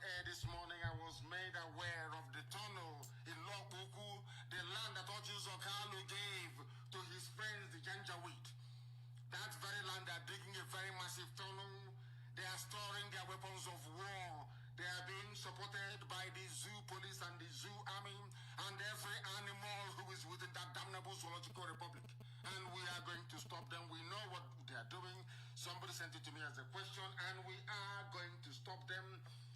air this morning, I was made aware of the tunnel in Lokuku, the land that Kanu gave to his friends, the Janjaweed. That very land, they are digging a very massive tunnel. They are storing their weapons of war. They are being supported by the zoo police and the zoo army and every animal who is within that damnable zoological republic. And we are going to stop them. We know what they are doing. Somebody sent it to me as a question, and we are going to stop them.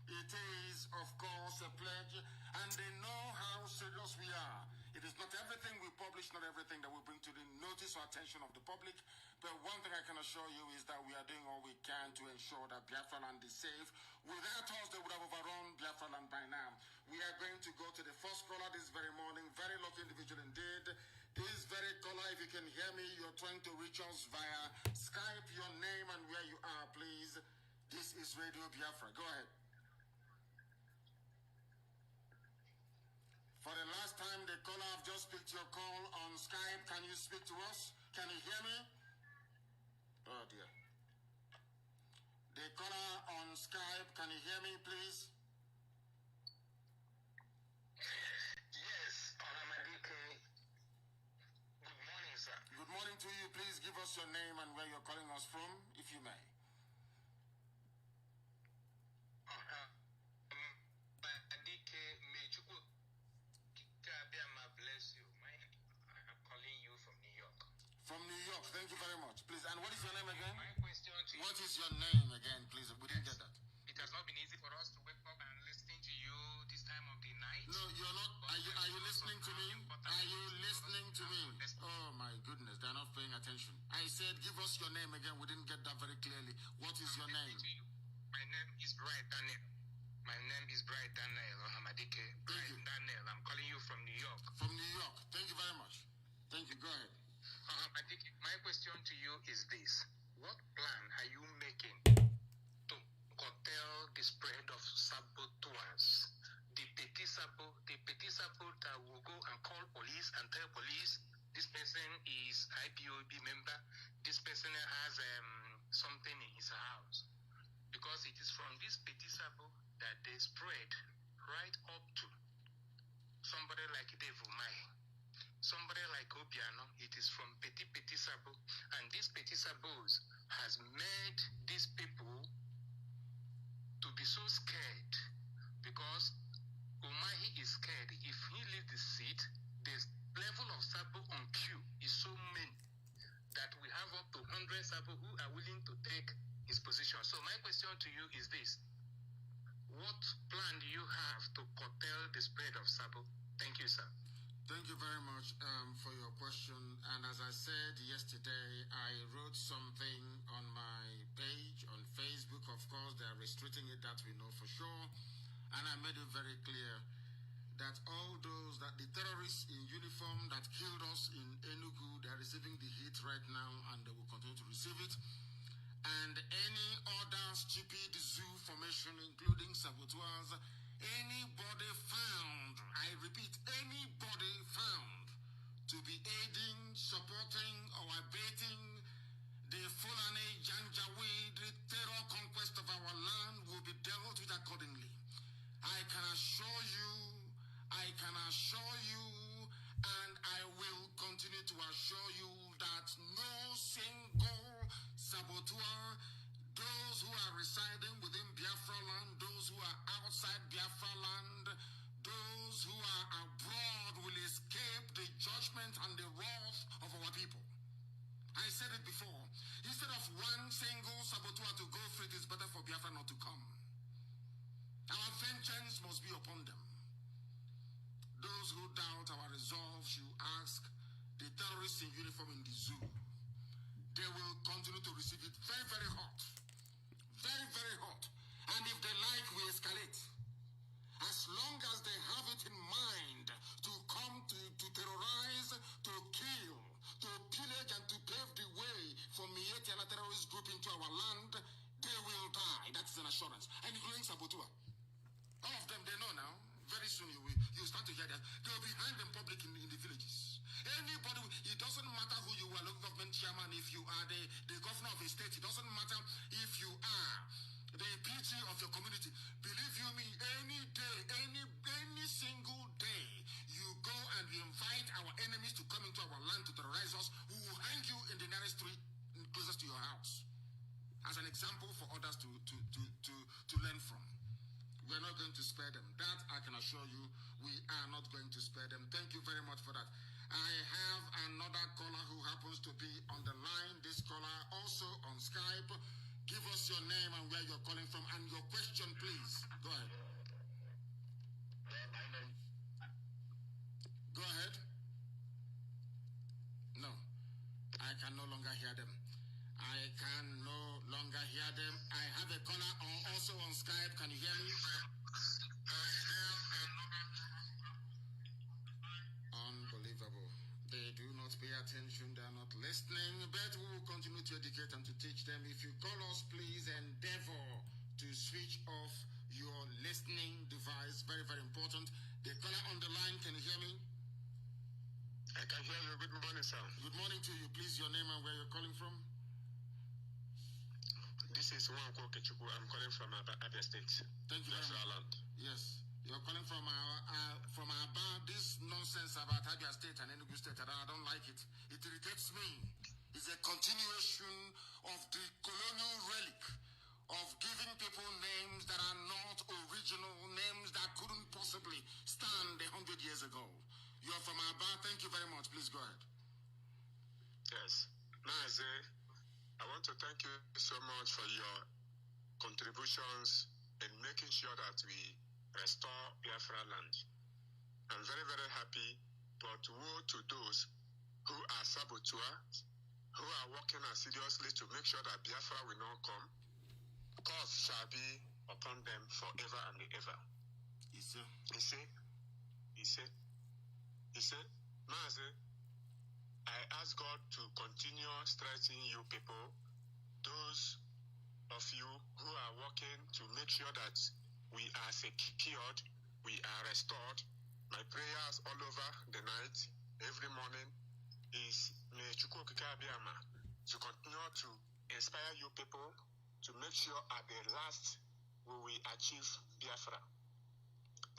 It is, of course, a pledge, and they know how serious we are. It is not everything we publish, not everything that we bring to the notice or attention of the public, but one thing I can assure you is that we are doing all we can to ensure that Biafra land is safe. Without us, they would have overrun Biafra land by now. We are going to go to the first caller this very morning. Very lucky individual indeed. This very caller, if you can hear me, you're trying to reach us via Skype, your name and where you are, please. This is Radio Biafra. Go ahead. For the last time, the caller have just picked your call on Skype. Can you speak to us? Can you hear me? Oh dear. The caller on Skype, can you hear me, please? Yes, Honorable. Good morning, sir. Good morning to you. Please give us your name and where you're calling us from, if you may. Bless you. I'm calling you from New York. From New York. Thank you very much. Please, and what is your name again? My question to you. What is your name again, please? We didn't get that. It has not been easy for us to wake up and listening to you this time of the night. No, you're not. Are you listening to me? Are you listening to me? Oh my goodness, they're not paying attention. I said, give us your name again. We didn't get that very clearly. What is your name? My name is Bright Daniel. My name is Bright Daniel Hamadike. Bright Daniel. I'm calling you from New York. From New York. Thank you very much. Thank you. Go ahead. My question to you is this. What plan are you making to curtail the spread of saboteurs? The petit sabot that will go and call police and tell police this person is IPOB member, this person has something in his house. Because it is from this petit sabot that they spread right up to somebody like Dave Umai, somebody like Obiano. It is from Petit Sabo, and these Petit Sabos has made these people to be so scared because Umahi is scared. If he leaves the seat, the level of Sabo on queue is so many that we have up to 100 Sabo who are willing to take his position. So my question to you is this. What plan do you have to curtail the spread of Sabo? Thank you, sir. Thank you very much for your question. And as I said yesterday, I wrote something on my page on Facebook. Of course, they are restricting it, that we know for sure. And I made it very clear that all those, that the terrorists in uniform that killed us in Enugu, they are receiving the heat right now, and they will continue to receive it. And any other stupid zoo formation, including saboteurs, anybody found, I repeat, anybody found to be aiding, supporting, or abating the Fulani Janjaweed terror conquest of our land will be dealt with accordingly. I can assure you, and I will continue to assure you that no single saboteur, those who are residing within Biafra land, those who are outside Biafra land, those who are abroad will escape the judgment and the wrath of our people. I said it before. Instead of one single saboteur to go free, it is better for Biafra not to come. Our vengeance must be upon them. Those who doubt our resolve should ask the terrorists in uniform in the zoo. They will continue to receive it very, very hot. Very, very hot. And if they like, we escalate. As long as they have it in mind to come to terrorize, to kill, to pillage and to pave the way for Mieti and a terrorist group into our land, they will die. That's an assurance. And including Sabotua. All of them, they know now. Very soon you start to hear that. They will be behind them public in the villages. Anybody, it doesn't matter who you are, local government chairman, if you are the governor of a state, it doesn't matter if you are the PG of your community. Believe you me, as an example for others to learn from. We're not going to spare them. That I can assure you, we are not going to spare them. Thank you very much for that. I have another caller who happens to be on the line. This caller also on Skype. Give us your name and where you're calling from and your question, please. Go ahead. Go ahead. No, I can no longer hear them. I can no longer hear them. I have a caller also on Skype. Can you hear me? Unbelievable. They do not pay attention. They are not listening. But we will continue to educate and to teach them. If you call us, please endeavor to switch off your listening device. Very, very important. The caller on the line, can you hear me? I can hear you. Good morning, sir. Good morning to you. Please, your name and where you're calling from? This is Nwankwo Okechukwu. I'm calling from Abia State. Thank you very much. Land. Yes. You're calling from Aba. This nonsense about Abia State and Enugu State, I don't like it. It irritates me. It's a continuation of the colonial relic of giving people names that are not original, names that couldn't possibly stand 100 years ago. You're from Aba. Thank you very much. Please go ahead. Yes. Mazi, I want to thank you so much for your contributions in making sure that we restore Biafra land. I'm very, very happy, but woe to those who are saboteurs, who are working assiduously to make sure that Biafra will not come. Curse shall be upon them forever and ever. He said, Mazi, I ask God to continue strengthening you people, those of you who are working to make sure that we are secured, we are restored. My prayers all over the night, every morning, is may Chukwu Okike Abiyama to continue to inspire you people to make sure at the last we will achieve Biafra.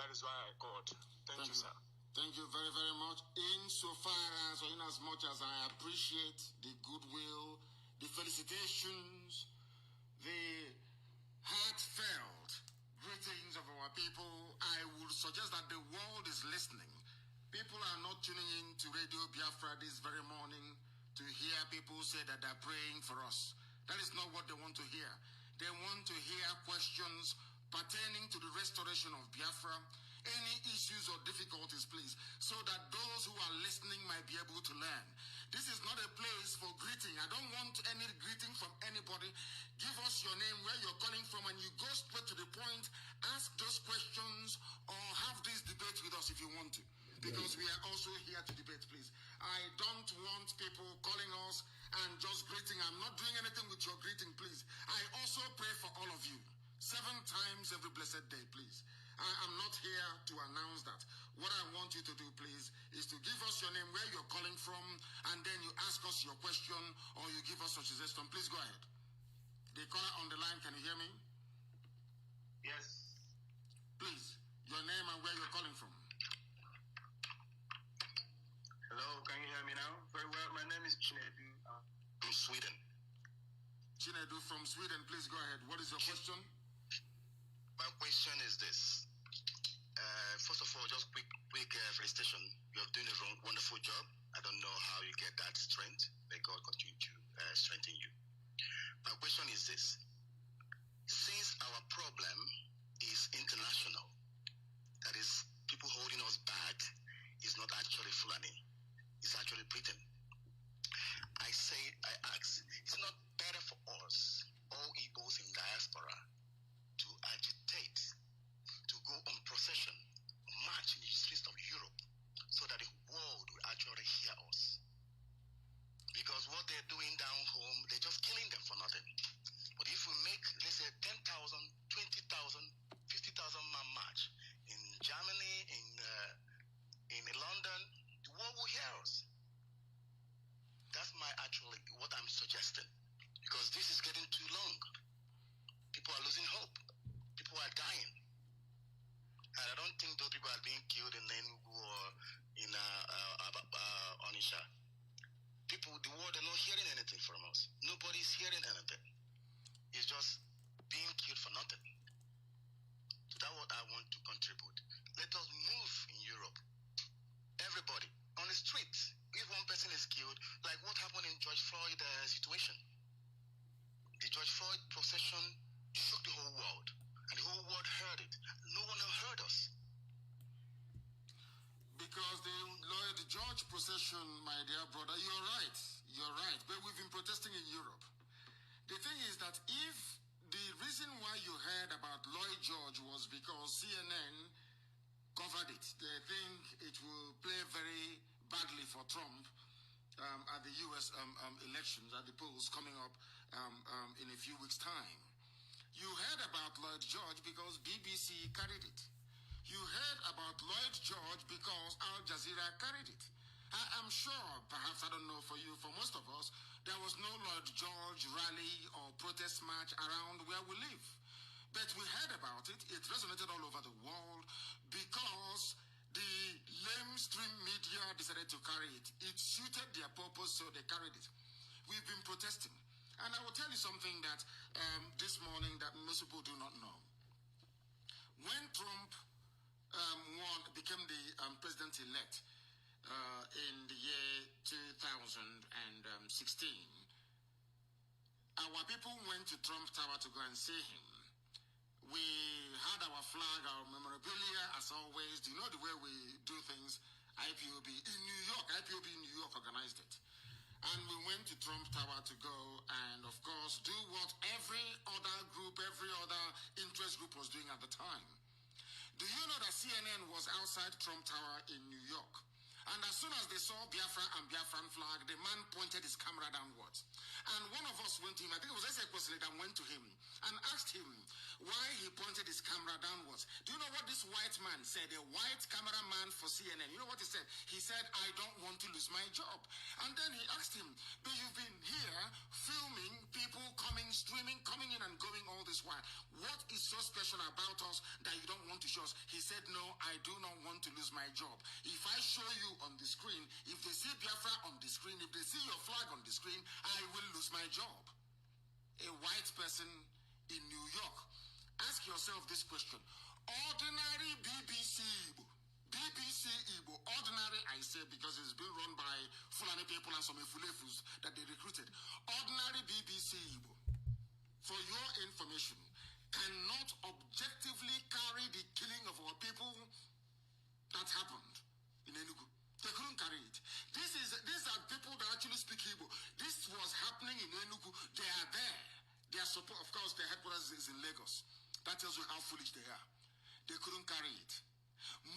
That is why I called. Thank you, sir. Thank you very, very much. Insofar as, or in as much as I appreciate the goodwill, the felicitations, the heartfelt greetings of our people, I would suggest that the world is listening. People are not tuning in to Radio Biafra this very morning to hear people say that they're praying for us. That is not what they want to hear. They want to hear questions pertaining to the restoration of Biafra, any issues or difficulties, please, so that those who are listening might be able to learn. This is not a place for greeting. I don't want any greeting from anybody. Give us your name, where you're calling from, and you go straight to the point. Ask those questions or have this debate with us if you want to, because we are also here to debate, please. I don't want people calling us and just greeting. I'm not doing anything with your greeting, please. I also pray for all of you 7 times every blessed day, please. I am not here to announce that. What I want you to do, please, is to give us your name, where you're calling from, and then you ask us your question or you give us a suggestion. Please go ahead. The caller on the line, can you hear me? Yes. Please, your name and where you're calling from. Hello, can you hear me now? Very well. My name is Chinedu from Sweden. Chinedu from Sweden, please go ahead. What is your question? My question is this. First of all, just quick felicitation. You are doing a wonderful job. I don't know how you get that strength. May God continue to strengthen you. My question is this. Since our problem is international, that is, people holding us back is not actually Fulani, it's actually Britain. I ask, is it not better for us, all Igbos in diaspora, to agitate, to go on procession, march in the streets of Europe, so that the world will actually hear us? Because what they're doing down home, they're just killing them for nothing. But if we make, let's say, 10,000, 20,000, 50,000 man march in Germany, in London, the world will hear us. That's what I'm suggesting. Because this is getting too long. People are losing hope. People are dying. And I don't think those people are being killed in Enugu or in Onisha. People, the world are not hearing anything from us. Nobody's hearing anything. just being killed for nothing. So that's what I want to contribute. Let us move in Europe. Everybody on the streets. If one person is killed, like what happened in George Floyd situation. The George Floyd procession shook the whole world, and the whole world heard it. No one else heard us. Because the George procession, my dear brother, you're right, but we've been protesting in Europe. The thing is that if the reason why you heard about Lloyd George was because CNN covered it, they think it will play very badly for Trump at the U.S. Elections, at the polls coming up in a few weeks' time. You heard about Lloyd George because BBC carried it. You heard about Lloyd George because Al Jazeera carried it. I'm sure, perhaps, I don't know for you, for most of us, there was no Lloyd George rally or protest march around where we live. But we heard about it. It resonated all over the world because the lamestream media decided to carry it. It suited their purpose, so they carried it. We've been protesting. And I will tell you something that this morning that most people do not know. When Trump became the president-elect in the year 2016, our people went to Trump Tower to go and see him. We had our flag, our memorabilia, as always. Do you know the way we do things? IPOB in New York. IPOB in New York organized it. And we went to Trump Tower to go and, of course, do what every other group, every other interest group was doing at the time. Do you know that CNN was outside Trump Tower in New York? And as soon as they saw Biafra and Biafran flag, the man pointed his camera downwards. And one of us went to him, I think it was Ezekwesili that went to him and asked him why he pointed his camera downwards. Do you know what this white man said? A white cameraman for CNN. You know what he said? He said, I don't want to lose my job. And then he asked him, but you've been here filming people coming, streaming, coming in and going all this while. What is so special about us that you don't want to show us? He said, no, I do not want to lose my job. If I show you on the screen, if they see Biafra on the screen, if they see your flag on the screen, I will lose my job. A white person in New York. Ask yourself this question. Ordinary BBC Igbo, ordinary I say because it's been run by Fulani people and some Efulefus that they recruited. Ordinary BBC Igbo, for your information, cannot objectively carry the killing of our people that happened in Enugu. They couldn't carry it. These are people that actually speak Igbo. This was happening in Enugu. They are there. Their support, of course, their headquarters is in Lagos. That tells you how foolish they are. They couldn't carry it.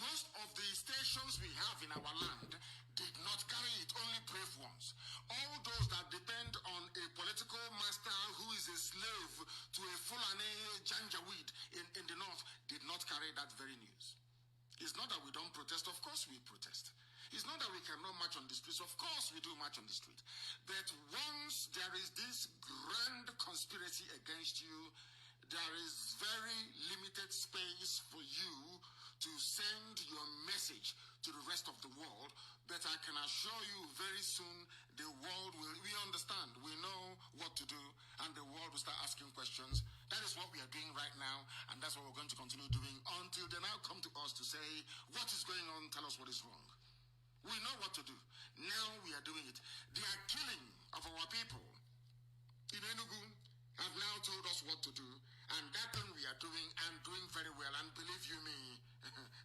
Most of the stations we have in our land did not carry it, only brave ones. All those that depend on a political master who is a slave to a Fulani Janjaweed in the north did not carry that very news. It's not that we don't protest. Of course we protest. It's not that we cannot march on the streets. Of course we do march on the street. But once there is this grand conspiracy against you, there is very limited space for you to send your message to the rest of the world. But I can assure you very soon the world will, we understand, we know what to do, and the world will start asking questions. That is what we are doing right now, and that's what we're going to continue doing until they now come to us to say, what is going on, tell us what is wrong. We know what to do. Now we are doing it. They are killing of our people in Enugu have now told us what to do, and that thing we are doing and doing very well. And believe you me,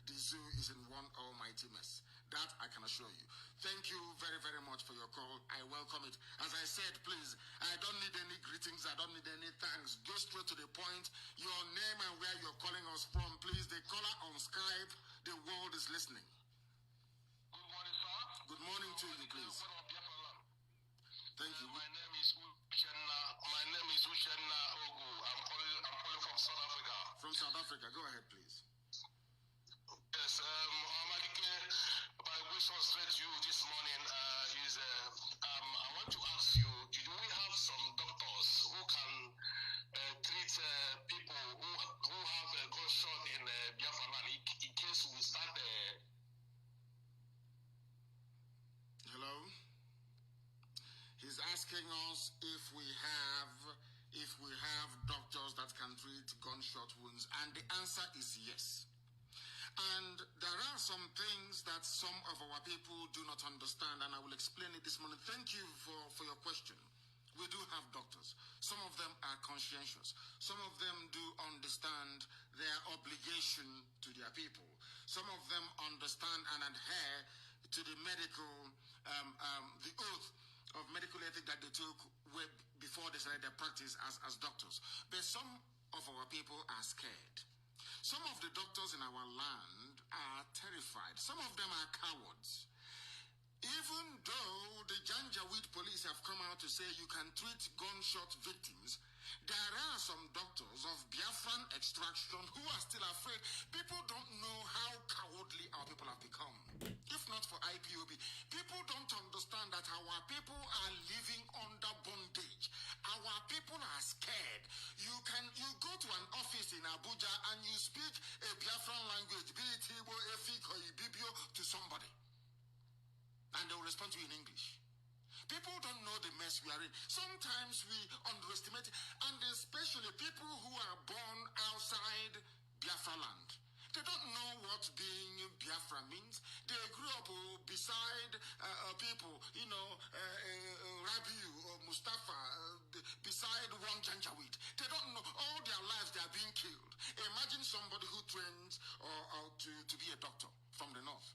the zoo is in one almighty mess. That I can assure you. Thank you very, very much for your call. I welcome it. As I said, please, I don't need any greetings. I don't need any thanks. Go straight to the point. Your name and where you're calling us from, please. The caller on Skype, the world is listening. Good morning, sir. Good morning to you, please. Thank you. My name is Uchenna Ogu. I'm calling from South Africa. From South Africa. Go ahead, please. Yes, my question straight to you this morning is I want to ask you, do we have some doctors who can treat people who have a gunshot in Biafra land in case we start Hello? He's asking us if we have doctors gunshot wounds? And the answer is yes. And there are some things that some of our people do not understand, and I will explain it this morning. Thank you for your question. We do have doctors. Some of them are conscientious. Some of them do understand their obligation to their people. Some of them understand and adhere to the medical, the oath of medical ethics that they took before they started their practice as doctors. But some of our people are scared. Some of the doctors in our land are terrified. Some of them are cowards. Even though the Janjaweed police have come out to say you can treat gunshot victims, there are some doctors of Biafran extraction who are still afraid. People don't know how cowardly our people have become. If not for IPOB, people don't understand that our people are living under bondage. Our people are scared. You go to an office in Abuja and you speak a Biafran language, be it Igbo, Efik, or Ibibio, to somebody, and they will respond to you in English. People don't know the mess we are in. Sometimes we underestimate it, and especially people who are born outside Biafra land. They don't know what being Biafra means. They grew up beside people, Rabiu or Mustafa, beside one Janjaweed. They don't know. All their lives they are being killed. Imagine somebody who trains to be a doctor from the north.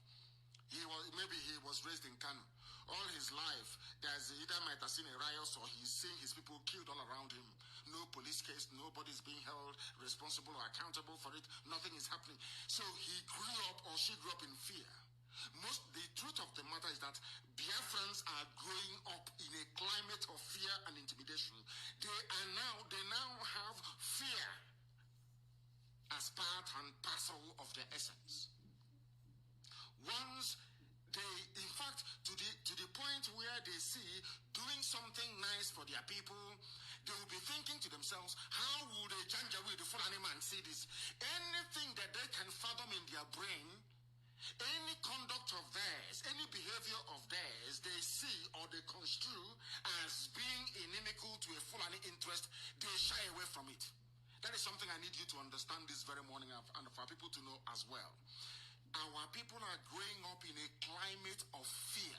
Maybe he was raised in Kanu. All his life, there's either might have seen a riot or he's seeing his people killed all around him. No police case, nobody's being held responsible or accountable for it. Nothing is happening. So he grew up or she grew up in fear. The truth of the matter is that Biafrans are growing up in a climate of fear and intimidation. They now have fear as part and parcel of their essence. Once they, in fact, to the point where they see doing something nice for their people, they will be thinking to themselves, how would a Janjaweed, the Fulani man, see this? Anything that they can fathom in their brain, any conduct of theirs, any behavior of theirs, they see or they construe as being inimical to a Fulani interest, they shy away from it. That is something I need you to understand this very morning and for people to know as well. Our people are growing up in a climate of fear.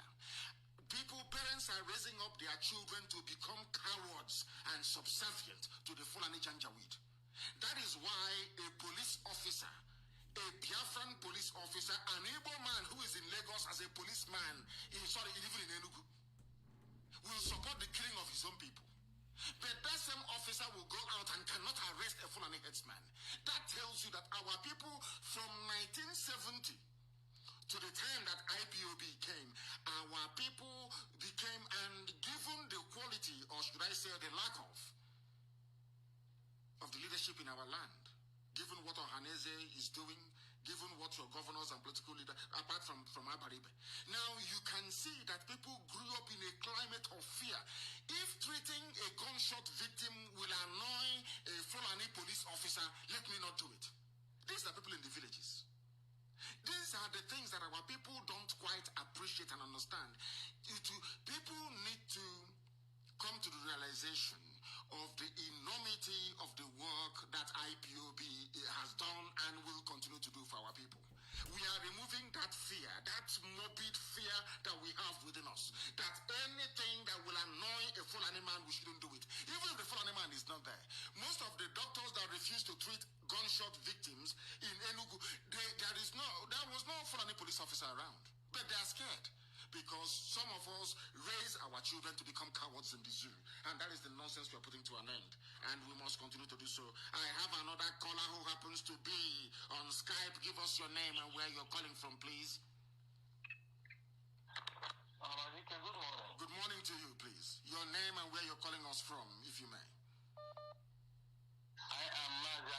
Parents are raising up their children to become cowards and subservient to the Fulani Janjaweed. That is why a police officer, a Biafran police officer, an Igbo man who is in Lagos as a policeman, even in Enugu, will support the killing of his own people. But that same officer will go out and cannot arrest a Fulani headsman. That tells you that our people from 1970 to the time that IPOB came, our people became, and given the quality, or should I say the lack of the leadership in our land, given what Ohaneze is doing, given what your governors and political leaders, apart from Abaribe. Now you can see that people grew up in a climate of fear. If treating a gunshot victim will annoy a Fulani police officer, let me not do it. These are people in the villages. These are the things that our people don't quite appreciate and understand. People need to come to the realization of the enormity of the work that IPOB has done and will continue to do for our people. We are removing that fear, that morbid fear that we have within us, that anything that will annoy a Fulani man, we shouldn't do it. Even if the Fulani man is not there. Most of the doctors that refuse to treat gunshot victims in Enugu, there was no Fulani police officer around. But they are scared, because some of us raise our children to become cowards in the zoo. And that is the nonsense we are putting to an end. And we must continue to do so. I have another caller who happens to be on Skype. Give us your name and where you're calling from, please. Good morning. Good morning to you, please. Your name and where you're calling us from, if you may. I am Mazi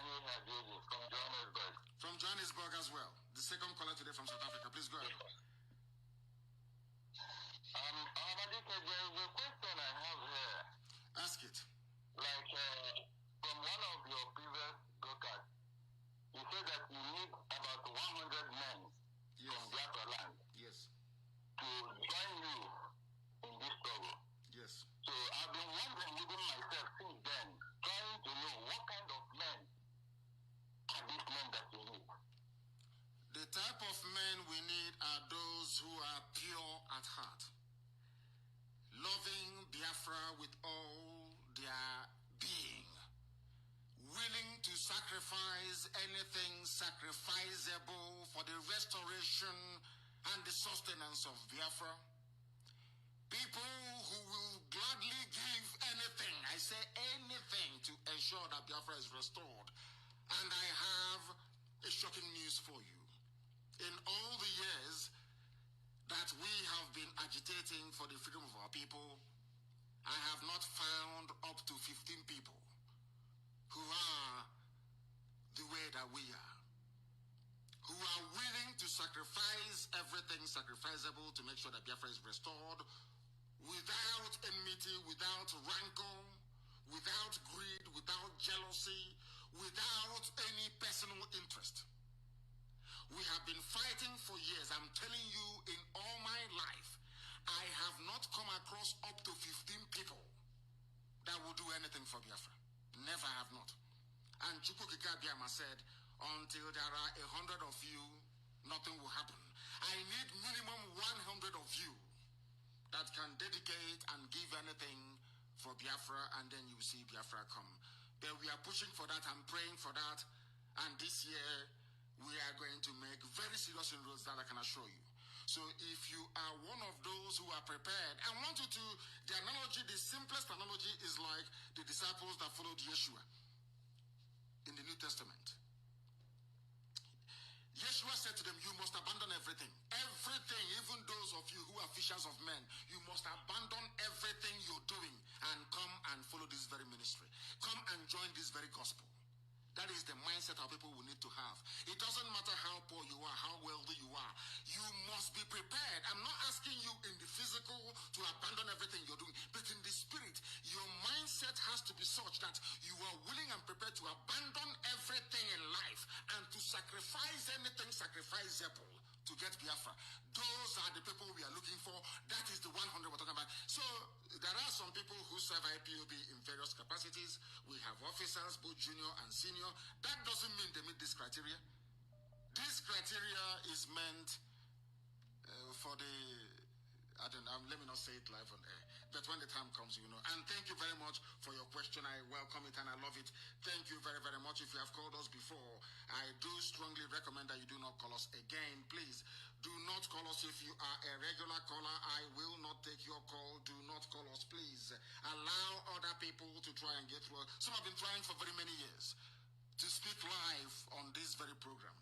from Johannesburg. From Johannesburg as well. The second caller today from South Africa. Please go ahead. There is a question I have here. Ask it. Like, from one of your previous broadcasts, you said that you need about 100 men from Biafra land to join you in this struggle. Yes. So I've been wondering within myself since then, trying to know what kind of men type of men we need are those who are pure at heart, loving Biafra with all their being, willing to sacrifice anything sacrificable for the restoration and the sustenance of Biafra. People who will gladly give anything, I say anything, to ensure that Biafra is restored. And I have a shocking news for you. In all the years that we have been agitating for the freedom of our people, I have not found up to 15 people who are the way that we are, who are willing to sacrifice everything sacrificable to make sure that Biafra is restored, without enmity, without rancor, without greed, without jealousy, without any personal interest. We have been fighting for years. I'm telling you, in all my life, I have not come across up to 15 people that will do anything for Biafra. Never have not. And Chukwukika Biama said, until there are 100 of you, nothing will happen. I need minimum 100 of you that can dedicate and give anything for Biafra, and then you see Biafra come. But we are pushing for that and praying for that, and this year we are going to make very serious inroads, that I can assure you. So if you are one of those who are prepared, I want you to, the analogy, the simplest analogy is like the disciples that followed Yeshua in the New Testament. Yeshua said to them, you must abandon everything. Everything, even those of you who are fishers of men, you must abandon everything you're doing and come and follow this very ministry. Come and join this very gospel. That is the mindset our people will need to have. It doesn't matter how poor you are, how wealthy you are. You must be prepared. I'm not asking you in the physical to abandon everything you're doing, but in the spirit, your mindset has to be such that you are willing and prepared to abandon everything in life and to sacrifice anything sacrificable to get Biafra. Those are the people we are looking for. That is the 100 we're talking about. So there are some people who serve IPOB in various capacities. We have officers, both junior and senior. That doesn't mean they meet this criteria. This criteria is meant for the, I don't know, let me not say it live on air, but when the time comes, you know. And thank you very much for your question. I welcome it and I love it. Thank you very, very much. If you have called us before, I do strongly recommend that you do not call us again. Please do not call us if you are a regular caller. I will not take your call. Do not call us, please. Allow other people to try and get through. Some have been trying for very many years to speak live on this very program.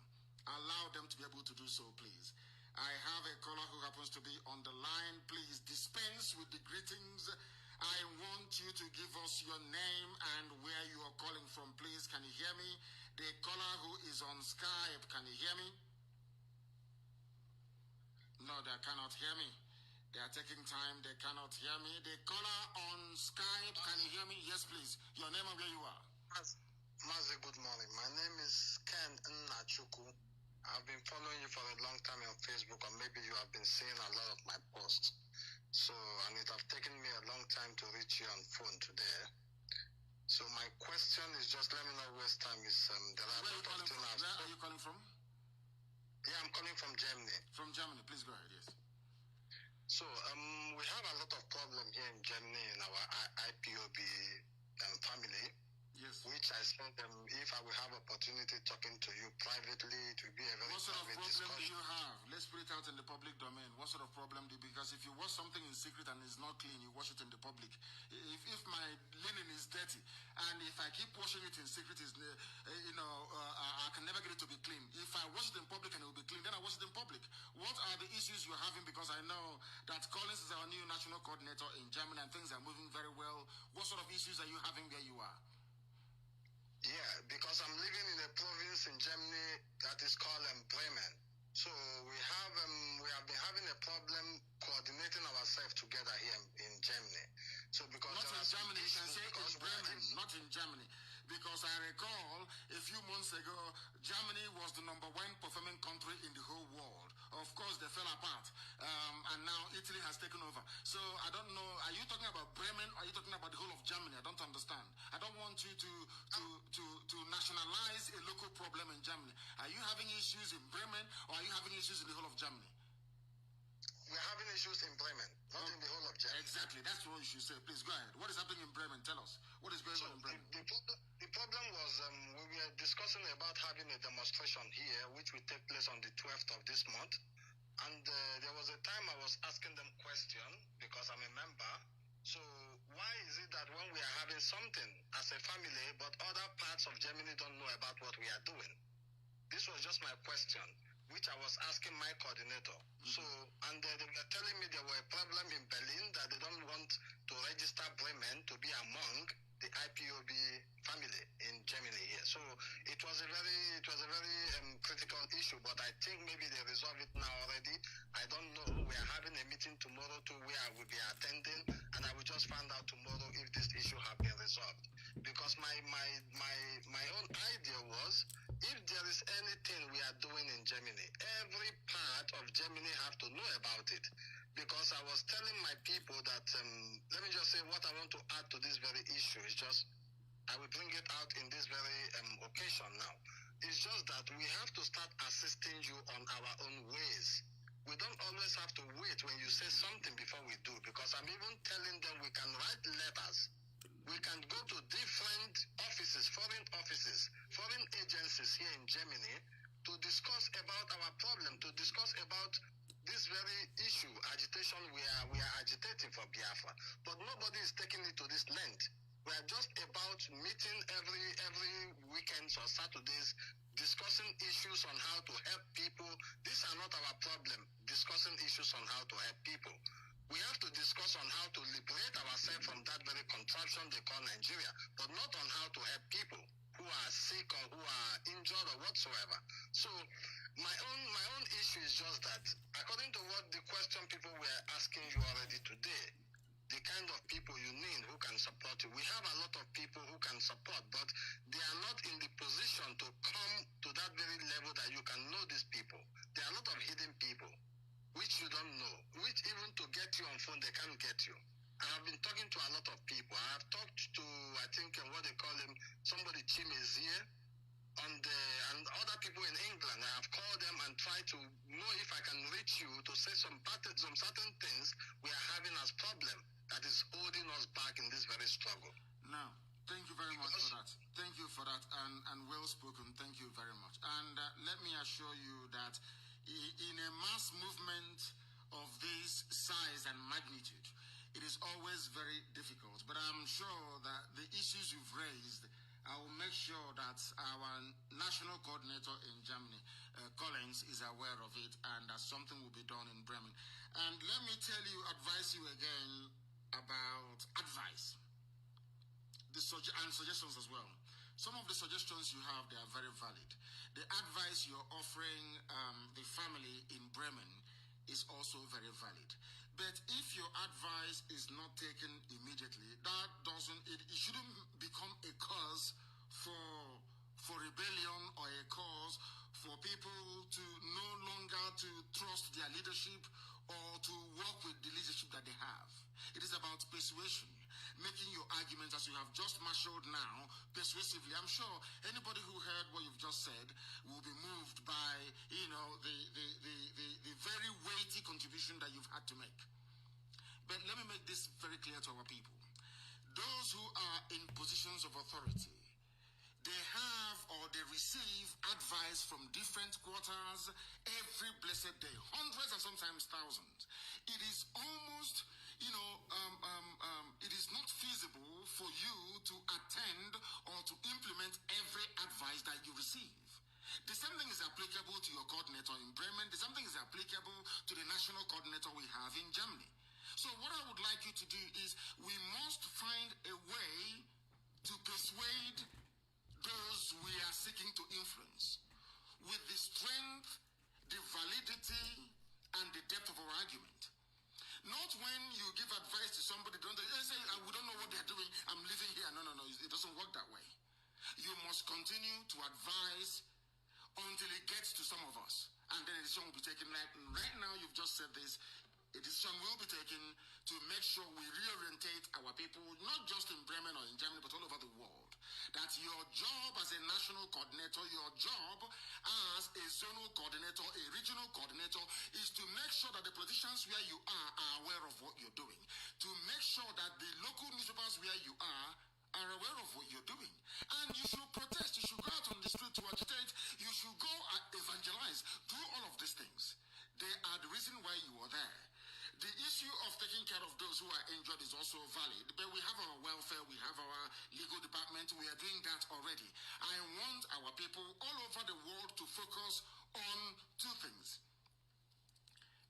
Allow them to be able to do so, please. I have a caller who happens to be on the line. Please dispense with the greetings. I want you to give us your name and where you are calling from, please. Can you hear me? The caller who is on Skype, can you hear me? No, they cannot hear me. They are taking time. They cannot hear me. The caller on Skype, can you hear me? Yes, please. Your name and where you are. Mazi, good morning. My name is Ken Nnachuku. I've been following you for a long time on Facebook, or maybe you have been seeing a lot of my posts. So, and it has taken me a long time to reach you on phone today. So my question is just, let me know waste time is, there are Where are you calling from? Yeah, I'm calling from Germany. From Germany, please go ahead, yes. So, we have a lot of problem here in Germany in our IPOB family. Yes. Which I said, if I will have opportunity talking to you privately, it will be a very What sort of private problem discussion. do you have? Let's put it out in the public domain. What sort of problem do you, because if you wash something in secret and it's not clean, you wash it in the public. If my linen is dirty and if I keep washing it in secret, I can never get it to be clean. If I wash it in public and it will be clean, then I wash it in public. What are the issues you're having? Because I know that Collins is our new national coordinator in Germany and things are moving very well. What sort of issues are you having where you are? Yeah, because I'm living in a province in Germany that is called Bremen. So we have been having a problem coordinating ourselves together here in Germany. So because not in Germany, you can say in Bremen, not in Germany. Because I recall a few months months ago, Germany was the #1 performing country in the whole world. Of course, they fell apart, and now Italy has taken over. So I don't know. Are you talking about Bremen? Or are you talking about the whole of Germany? I don't understand. I don't want you to nationalize a local problem in Germany. Are you having issues in Bremen, or are you having issues in the whole of Germany? We're having issues in Bremen, not in the whole of Germany. Exactly. That's what you should say. Please go ahead. What is happening in Bremen? Tell us. What is going on in Bremen? The problem was we were discussing about having a demonstration here, which will take place on the 12th of this month. And there was a time I was asking them question because I'm a member. So why is it that when we are having something as a family, but other parts of Germany don't know about what we are doing? This was just my question, which I was asking my coordinator. So, and they were telling me there were a problem in Berlin that they don't want to register Bremen to be among the IPOB family in Germany here. So it was a very critical issue, but I think maybe they resolve it now already. I don't know. We are having a meeting tomorrow too where I will be attending, and I will just find out tomorrow if this issue have been resolved. Because my own idea was, if there is anything we are doing in Germany, every part of Germany have to know about it. Because I was telling my people that, let me just say what I want to add to this very issue is just, I will bring it out in this very occasion now. It's just that we have to start assisting you on our own ways. We don't always have to wait when you say something before we do, because I'm even telling them we can write letters. We can go to different offices, foreign agencies here in Germany to discuss about our problem, to discuss about this very issue, agitation we are agitating for Biafra. But nobody is taking it to this length. We are just about meeting every weekends or Saturdays, discussing issues on how to help people. These are not our problem, discussing issues on how to help people. We have to discuss on how to liberate ourselves from that very contraption they call Nigeria, but not on how to help people who are sick or who are injured or whatsoever. So my own issue is just that, according to what the question people were asking you already today, the kind of people you need who can support you. We have a lot of people who can support, but they are not in the position to come to that very level that you can know these people. There are a lot of hidden people which you don't know, which even to get you on phone, they can't get you. I have been talking to a lot of people. I have talked to, I think, what they call him, somebody Chimezie, and other people in England. I have called them and tried to know if I can reach you to say some certain things we are having as problem that is holding us back in this very struggle. Now, thank you very much for that. Thank you for that, and well spoken. Thank you very much. And let me assure you that in a mass movement of this size and magnitude, it is always very difficult. But I'm sure that the issues you've raised, I will make sure that our national coordinator in Germany, Collins, is aware of it, and that something will be done in Bremen. And let me advise you again about advice and suggestions as well. Some of the suggestions you have, they are very valid. The advice you're offering the family in Bremen is also very valid. But if your advice is not taken immediately, it shouldn't become a cause for rebellion or a cause for people to no longer to trust their leadership or to work with the leadership that they have. It is about persuasion, making your arguments as you have just marshaled now persuasively. I'm sure anybody who heard what you've just said will be moved by, the very weighty contribution that you've had to make. But let me make this very clear to our people. Those who are in positions of authority, they have or they receive advice from different quarters every blessed day, hundreds and sometimes thousands. It is almost, it is not feasible for you to attend or to implement every advice that you receive. The same thing is applicable to your coordinator in Bremen. The same thing is applicable to the national coordinator we have in Germany. So what I would like you to do is we must find a way to persuade those we are seeking to influence with the strength, the validity, and the depth of our argument. Not when you give advice to somebody, they say, we don't know what they're doing, I'm living here. No, it doesn't work that way. You must continue to advise be taken. Right now, you've just said this. A decision will be taken to make sure we reorientate our people, not just in Bremen or in Germany, but all over the world. That your job as a national coordinator, your job as a zonal coordinator, a regional coordinator, is to make sure that the politicians where you are aware of what you're doing. To make sure that the local newspapers where you are aware of what you're doing. And you should protest, you should go out on the street to agitate, you should go and evangelize, do all of these things. They are the reason why you are there. The issue of taking care of those who are injured is also valid, but we have our welfare, we have our legal department, we are doing that already. I want our people all over the world to focus on two things.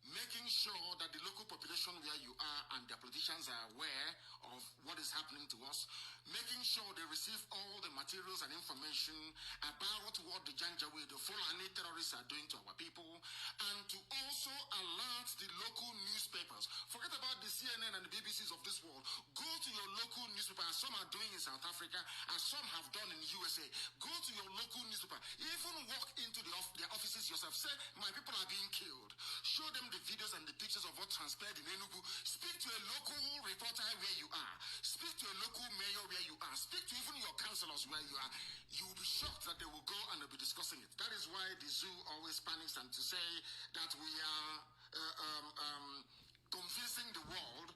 Making sure that the local population where you are and the politicians are aware of what is happening to us, making sure they receive all the materials and information about what the Janjaweed, the Fulani terrorists are doing to our people, and to also alert the local newspapers. Forget about the CNN and the BBCs of this world. Go to your local newspaper, as some are doing in South Africa, as some have done in the USA. Go to your local newspaper. Even walk into their offices yourself. Say, my people are being killed. Show them the videos and the pictures of what transpired in Enugu. Speak to a local reporter where you are. Speak to a local mayor where you are. Speak to even your councillors where you are. You will be shocked that they will go and they'll be discussing it. That is why the zoo always panics and to say that we are convincing the world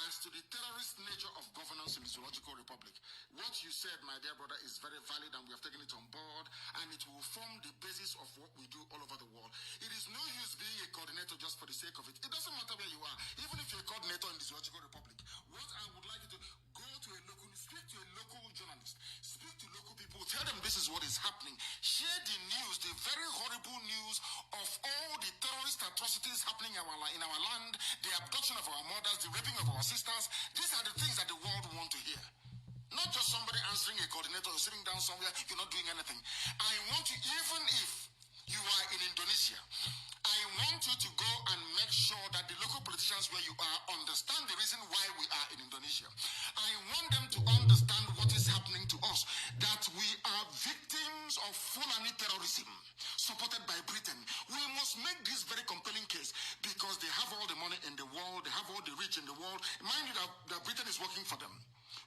as to the terrorist nature of governance in the Zoological Republic. What you said, my dear brother, is very valid and we have taken it on board, and it will form the basis of what we do all over the world. It is no use being a coordinator just for the sake of it. It doesn't matter where you are, even if you're a coordinator in the Zoological Republic. What I would like you to go to a local, speak to a local journalist, speak to local people, tell them this is what is happening. Share the news, the very horrible news of all the terrorist atrocities happening in our land, the abduction of our mothers, the raping of our sisters. These are the things that the world want to hear. Not just somebody answering a coordinator or sitting down somewhere, you're not doing anything. I want you, even if you are in Indonesia, I want you to go and make sure that the local politicians where you are understand the reason why we are in Indonesia. I want them to understand what is happening to us, that we are victims of Fulani terrorism supported by Britain. We must make this very compelling case because they have all the money in the world, they have all the rich in the world. Mind you that Britain is working for them.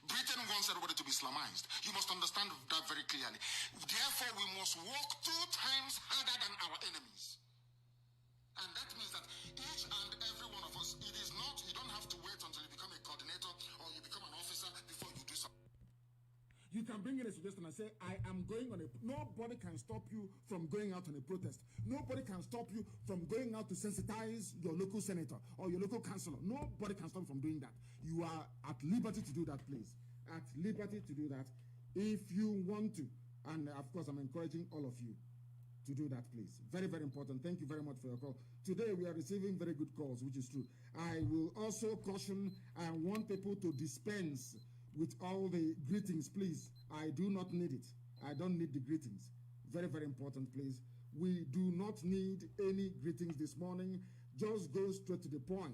Britain wants everybody to be Islamized. You must understand that very clearly. Therefore, we must work 2 times harder than our enemies. And that means that each and every one of us, it is not, you don't have to wait until you become a coordinator or you become an officer before you do something. You can bring in a suggestion and say, I am going on a... Nobody can stop you from going out on a protest. Nobody can stop you from going out to sensitize your local senator or your local councillor. Nobody can stop you from doing that. You are at liberty to do that, please. At liberty to do that if you want to. And of course, I'm encouraging all of you to do that, please. Very, very important. Thank you very much for your call. Today, we are receiving very good calls, which is true. I will also caution and want people to dispense with all the greetings, please. I do not need it. I don't need the greetings. Very, very important, please. We do not need any greetings this morning. Just go straight to the point.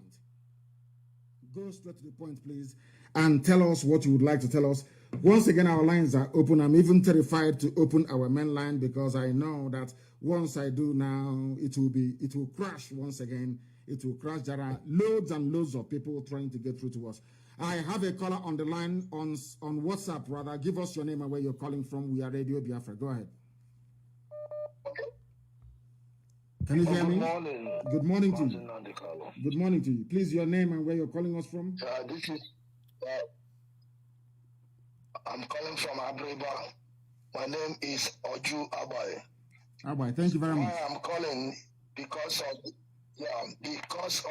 Go straight to the point, please, and tell us what you would like to tell us. Once again, our lines are open. I'm even terrified to open our main line because I know that once I do now, it will crash once again. It will crash. There are loads and loads of people trying to get through to us. I have a caller on the line on WhatsApp, rather. Give us your name and where you're calling from. We are Radio Biafra. Go ahead. Can you hear me? Good morning. Good morning to you. Good morning to you. Please, your name and where you're calling us from. This is... I'm calling from Abreba. My name is Oju Abai. Abai, thank you very much. I'm calling because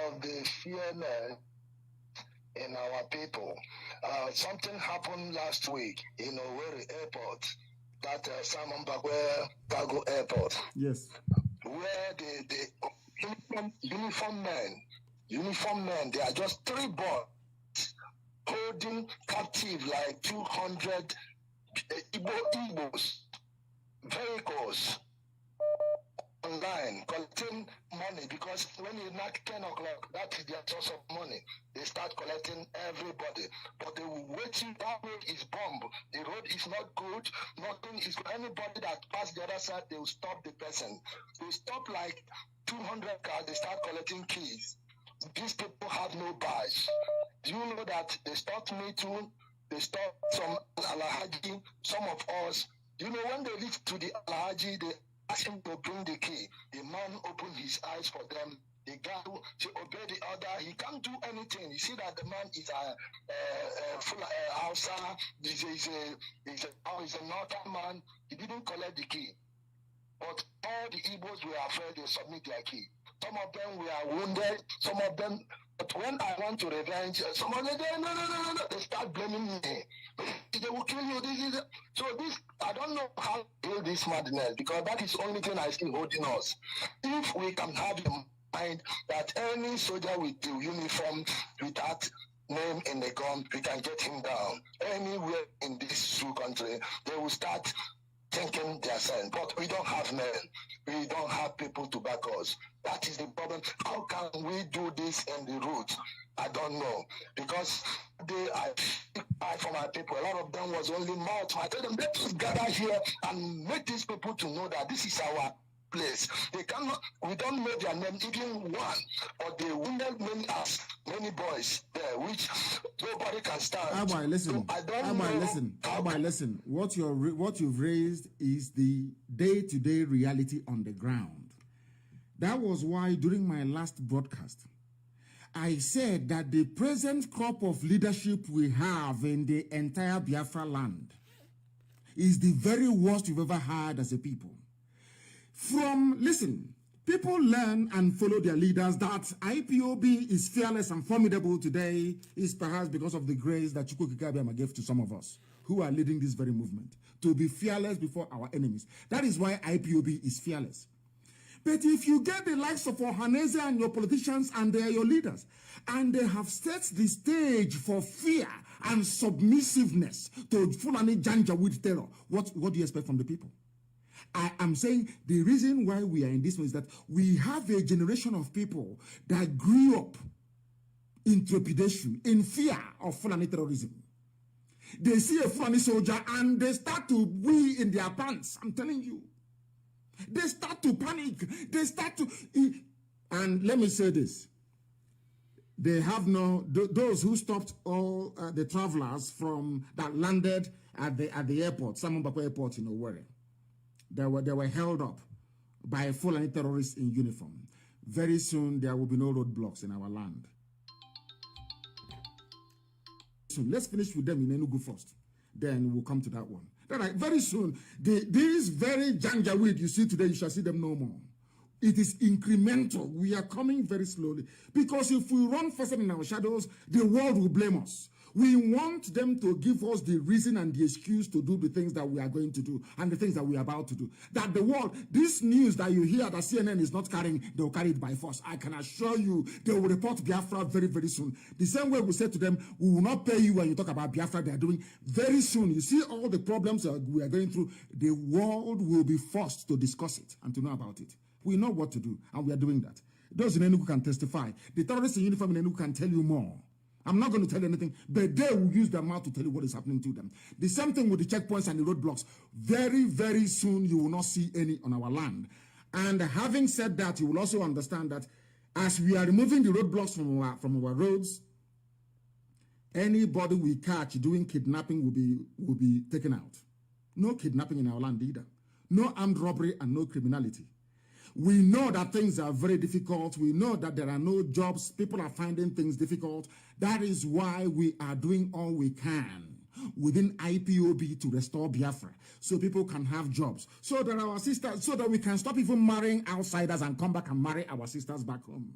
of the fearness in our people. Something happened last week in Owerri Airport, that Simon Bagwe Cargo Airport. Yes. Where the uniform men, they are just 3 boys holding captive like 200 Igbos vehicles online, collecting money, because when you knock 10 o'clock, that is their source of money. They start collecting everybody. But they will wait till that road is bombed. The road is not good. Nothing is good. Anybody that pass the other side, they will stop the person. They stop like 200 cars, they start collecting keys. These people have no badge. Do you know that they stopped me too? They stopped some Alhaji, some of us. You know, when they reach to the Alhaji, they ask him to bring the key. The man opened his eyes for them. The guy to obey the order, he can't do anything. You see that the man is a full Hausa, he's a northern man. He didn't collect the key. But all the Igbos were afraid to submit their key. Some of them were wounded, some of them. But when I want to revenge, some of them, no, they start blaming me. They will kill you. So this, I don't know how to deal this madness, because that is the only thing I see holding us. If we can have the mind that any soldier with the uniform, with that name in the gun, we can get him down. Anywhere in this country, they will start thinking they are saying, but we don't have men. We don't have people to back us. That is the problem. How can we do this in the root? I don't know. Because I for my people, a lot of them was only mouth. I tell them, let's gather here and make these people to know that this is our place. They cannot, we don't know their name, even one, but they wounded many boys there, which nobody can stand. Listen. So listen. What you've raised is the day-to-day reality on the ground. That was why during my last broadcast, I said that the present crop of leadership we have in the entire Biafra land is the very worst we've ever had as a people. Listen, people learn and follow their leaders. That IPOB is fearless and formidable today is perhaps because of the grace that Chukwu Kikabiyama gave to some of us who are leading this very movement, to be fearless before our enemies. That is why IPOB is fearless. But if you get the likes of Ohaneze and your politicians and they are your leaders, and they have set the stage for fear and submissiveness to Fulani Janjaweed terror, what do you expect from the people? I am saying the reason why we are in this one is that we have a generation of people that grew up in trepidation, in fear of Fulani terrorism. They see a Fulani soldier and they start to wee in their pants. I'm telling you. They start to panic. They start to... And let me say this. They have those who stopped all the travelers that landed at the airport, Samambako Airport in Owerri. They were held up by Fulani terrorists in uniform. Very soon, there will be no roadblocks in our land. So let's finish with them in Enugu first. Then we'll come to that one. Right, very soon, these very Janjaweed you see today, you shall see them no more. It is incremental. We are coming very slowly. Because if we run faster in our shadows, the world will blame us. We want them to give us the reason and the excuse to do the things that we are going to do and the things that we are about to do. That the world, this news that you hear that CNN is not carrying, they will carry it by force. I can assure you, they will report Biafra very, very soon. The same way we said to them, we will not pay you when you talk about Biafra. They are doing very soon. You see all the problems we are going through. The world will be forced to discuss it and to know about it. We know what to do, and we are doing that. Those in Enugu can testify. The terrorists in uniform in Enugu can tell you more. I'm not going to tell you anything, but they will use their mouth to tell you what is happening to them. The same thing with the checkpoints and the roadblocks. Very, very soon, you will not see any on our land. And having said that, you will also understand that as we are removing the roadblocks from our roads, anybody we catch doing kidnapping will be taken out. No kidnapping in our land either. No armed robbery and no criminality. We know that things are very difficult. We know that there are no jobs. People are finding things difficult. That is why we are doing all we can within IPOB to restore Biafra, so people can have jobs, so that our sisters, so that we can stop even marrying outsiders and come back and marry our sisters back home.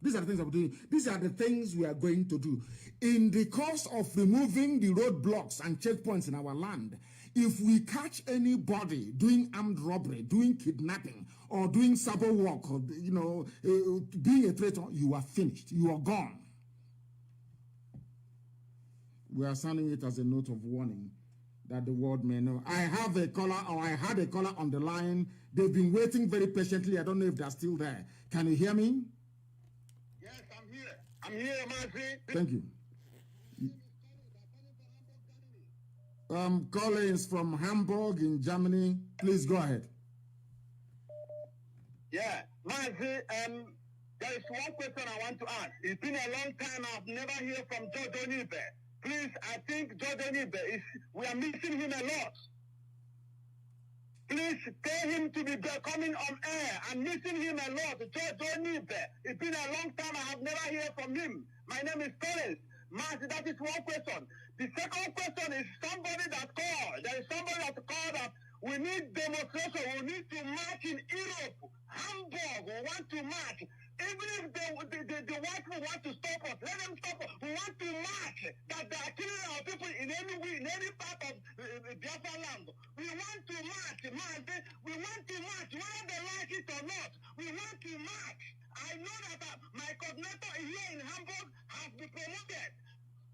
These are the things that we're doing. These are the things we are going to do. In the course of removing the roadblocks and checkpoints in our land, if we catch anybody doing armed robbery, doing kidnapping, or doing sabo work, or being a traitor, you are finished. You are gone. We are sounding it as a note of warning that the world may know. I have a caller, or I had a caller on the line. They've been waiting very patiently. I don't know if they're still there. Can you hear me? Yes, I'm here. I'm here, Mazi. Thank you. Collins from Hamburg in Germany. Please go ahead. Yeah, Mazi, there is one question I want to ask. It's been a long time. I've never heard from George Onibe. Please, I think George Onibe we are missing him a lot. Please tell him to be coming on air. I'm missing him a lot. George Onibe. It's been a long time. I have never heard from him. My name is Collins. Mazi, that is one question. The second question is somebody that called. There is somebody that called that we need demonstration. We need to march in Europe. Hamburg, we want to march. Even if the white people want to stop us, let them stop us. We want to march. That they are killing our people in any part of Biafra land. We want to march, Mazi. We want to march, whether they like it or not. We want to march. I know that my coordinator here in Hamburg has been promoted.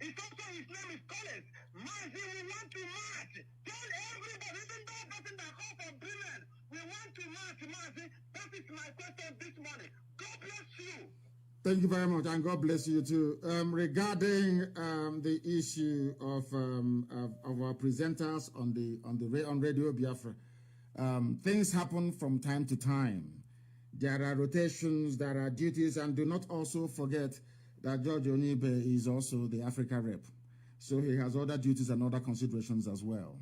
It's also his name is Collins. Mazi, we want to march. Tell everybody, even that person that called from Bremen, we want to march, Mazi. That is my question this morning. God bless you. Thank you very much, and God bless you too. Regarding the issue of our presenters on Radio Biafra, things happen from time to time. There are rotations, there are duties, and do not also forget that George Onibe is also the Africa rep. So he has other duties and other considerations as well.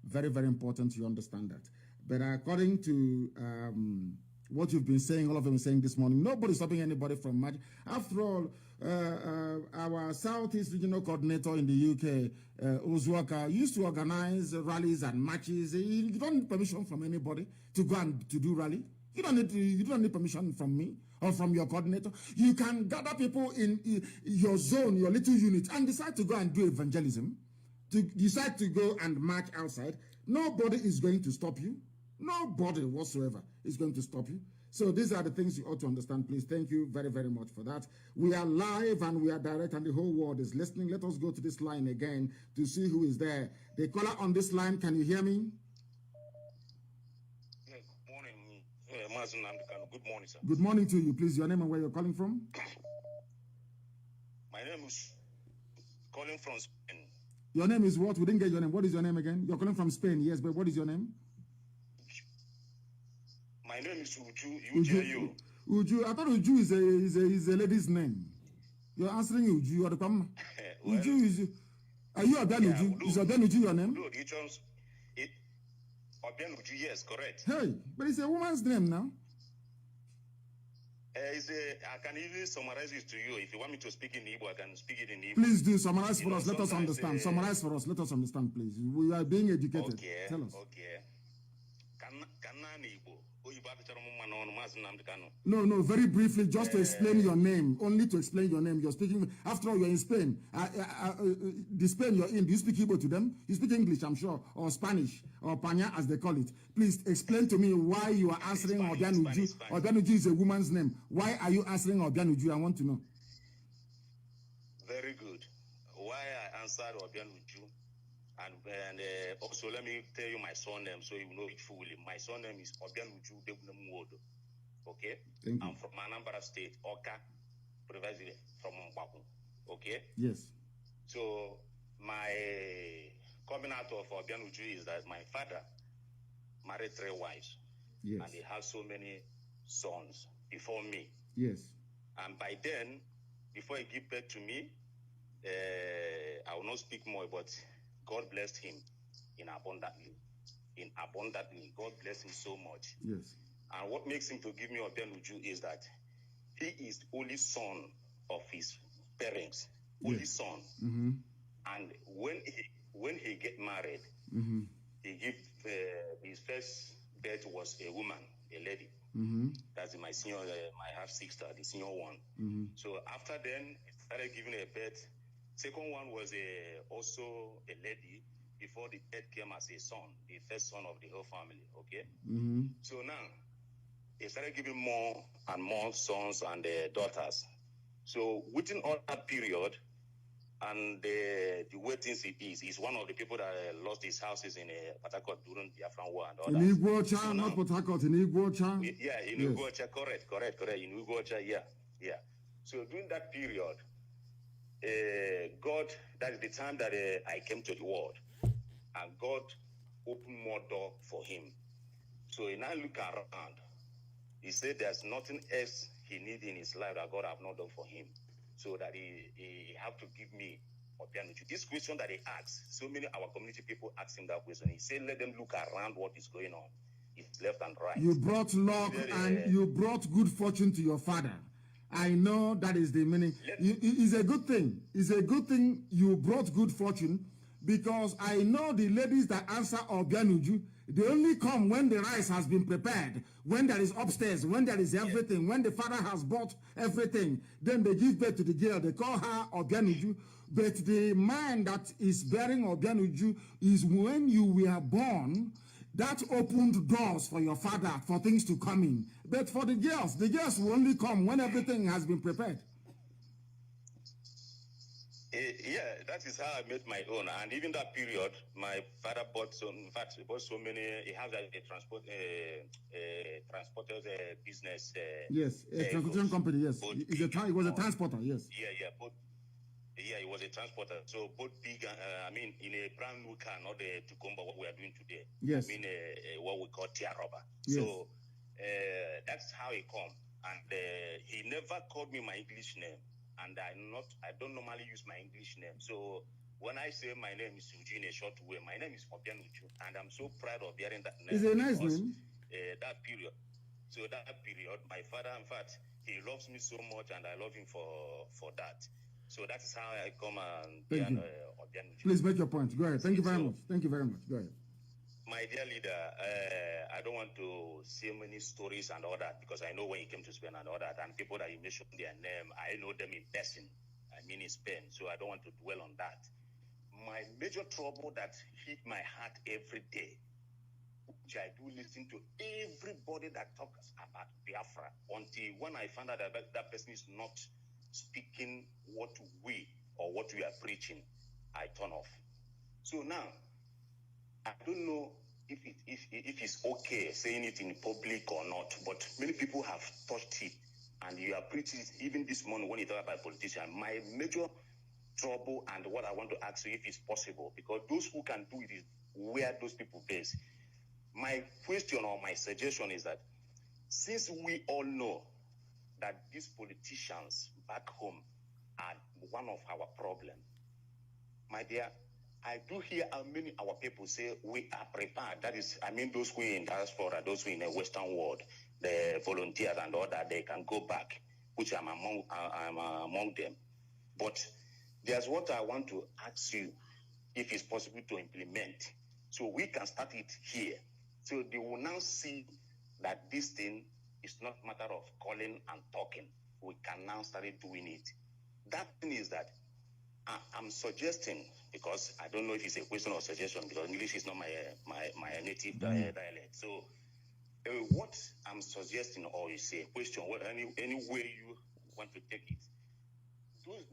Very, very important you understand that. But according to what you've been saying, all of them saying this morning, nobody's stopping anybody from marching. After all, our Southeast Regional Coordinator in the UK, Ozuaka, used to organize rallies and marches. You don't need permission from anybody to go and to do rally. You don't need permission from me or from your coordinator. You can gather people in your zone, your little unit, and decide to go and do evangelism, to decide to go and march outside. Nobody is going to stop you. Nobody whatsoever is going to stop you. So these are the things you ought to understand, please. Thank you very, very much for that. We are live and we are direct and the whole world is listening. Let us go to this line again to see who is there. The caller on this line, can you hear me? Good morning, sir. Good morning to you. Please, your name and where you're calling from? My name is calling from Spain. Your name is what? We didn't get your name. What is your name again? You're calling from Spain, yes, but what is your name? My name is Uju. Uju. I thought Uju is a lady's name. You're answering Uju or the well, Uju is. Are you Obian Uju? Is Obian Uju your name? Obian Uju, yes, correct. Hey, but it's a woman's name now. I can even summarize it to you. If you want me to speak in Igbo, I can speak it in Igbo. Please do summarize for us. Let us understand. Summarize for us. Let us understand, please. We are being educated. Okay. Tell us. Okay. No, very briefly, just to explain your name. Only to explain your name. You're speaking, after all, you're in Spain. The Spain you're in, do you speak Igbo to them? You speak English, I'm sure, or Spanish, or Panya, as they call it. Please explain to me why you are answering Obian Uju. Obian Uju is a woman's name. Why are you answering Obian Uju? I want to know. Very good. Why I answered Obian Uju. And also, let me tell you my surname so you know it fully. My surname is Obian Uju Debunamwodo. Okay? I'm from Anambra State, Oka, precisely from Mbaku. Okay? Yes. So, my coming out of Obian Uju is that my father married 3 wives. Yes. And he had so many sons before me. Yes. And by then, before he gave birth to me, I will not speak more, but God blessed him abundantly. God blessed him so much. Yes. And what makes him to give me Obian Uju is that he is the only son of his parents. Yes. Only son. Mm-hmm. And when he get married, mm-hmm. he give his first birth was a woman, a lady. Mm-hmm. That's my senior, my half sister, the senior one. Mm-hmm. So after then, he started giving a birth. Second one was also a lady. Before the third came as a son, the first son of the whole family. Okay. Mm-hmm. So now he started giving more and more sons and daughters. So within all that period, and the way things it is, he's one of the people that lost his houses in Port Harcourt during the Biafran War and all that. In Iguacha, so not Port Harcourt, in Iguacha. Yeah, in yes. Iguacha, correct. In Iguacha, yeah. So during that period, God, that is the time that I came to the world, and God opened more door for him. So he now look around. He said there's nothing else he needs in his life that God have not done for him. So that he have to give me Obianuju. This question that he asked, so many our community people ask him that question. He said, let them look around what is going on. It's left and right. You brought luck and you brought good fortune to your father. I know that is the meaning. It's a good thing. It's a good thing you brought good fortune, because I know the ladies that answer Obianuju, they only come when the rice has been prepared, when there is upstairs, when there is everything, when the father has bought everything. Then they give birth to the girl. They call her Obianuju. But the man that is bearing Obianuju is when you were born. That opened doors for your father for things to come in. But for the girls will only come when everything has been prepared. Yeah, that is how I made my own. And even that period, my father bought so many. He has a transporter business. Yes, a transportation company. Yes, it was a transporter. Yes. Yeah, it was a transporter. So both big, in a brand new car, not the Tukumba, what we are doing today. Yes. What we call Tia Rubber. Yes. So that's how he come. And he never called me my English name. And I don't normally use my English name. So when I say my name is Suji in a short way, my name is Obianuju. And I'm so proud of bearing that name. It's a nice name. That period. So that period, my father, in fact, he loves me so much, and I love him for that. So that is how I come and be an Obianuju. Please make your point. Go ahead. Thank you very much. Thank you very much. Go ahead. My dear leader, I don't want to say many stories and all that, because I know when you came to Spain and all that, and people that you mentioned their name, I know them in person. In Spain, so I don't want to dwell on that. My major trouble that hit my heart every day, which I do listen to everybody that talks about Biafra, until when I found out that that person is not speaking what we are preaching, I turn off. So now, I don't know if it's okay saying it in public or not, but many people have touched it, and you are preaching it even this morning when you talk about politicians. My major trouble, and what I want to ask you, if it's possible, because those who can do it is where those people base. My question or my suggestion is that, since we all know that these politicians back home are one of our problems, my dear, I do hear how many our people say we are prepared. That is, those who are in diaspora, those who are in the Western world, the volunteers and all that, they can go back, which I'm among them. But there's what I want to ask you, if it's possible to implement, so we can start it here. So they will now see that this thing is not a matter of calling and talking. We can now start doing it. That thing is that I'm suggesting, because I don't know if it's a question or suggestion, because English is not my native dialect. So what I'm suggesting, or is a question, any way you want to take it,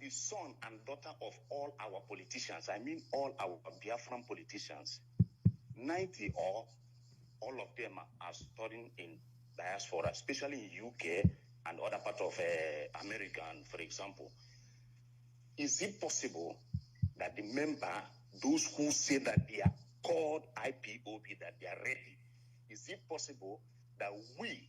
the son and daughter of all our politicians, all our Biafran politicians, 90 or all of them are studying in diaspora, especially in UK and other parts of America, for example. Is it possible that the member, those who say that they are called IPOB, that they are ready, is it possible that we,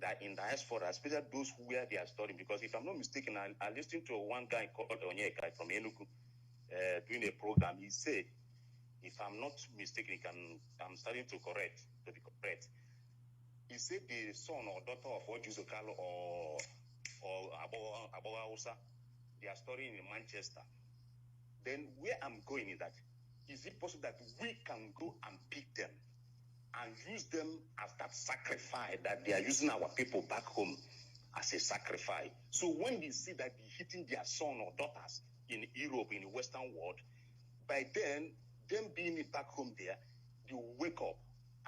that in diaspora, especially those who where they are studying, because if I'm not mistaken, I listened to one guy called Onyeka from Enugu doing a program. He said, if I'm not mistaken, I'm starting to be correct. He said the son or daughter of Ojuzokalo or Aboga Hausa, they are studying in Manchester. Then where I'm going is that, is it possible that we can go and pick them and use them as that sacrifice, that they are using our people back home as a sacrifice? So when they see that they're hitting their son or daughters in Europe, in the Western world, by then, them being back home there, they will wake up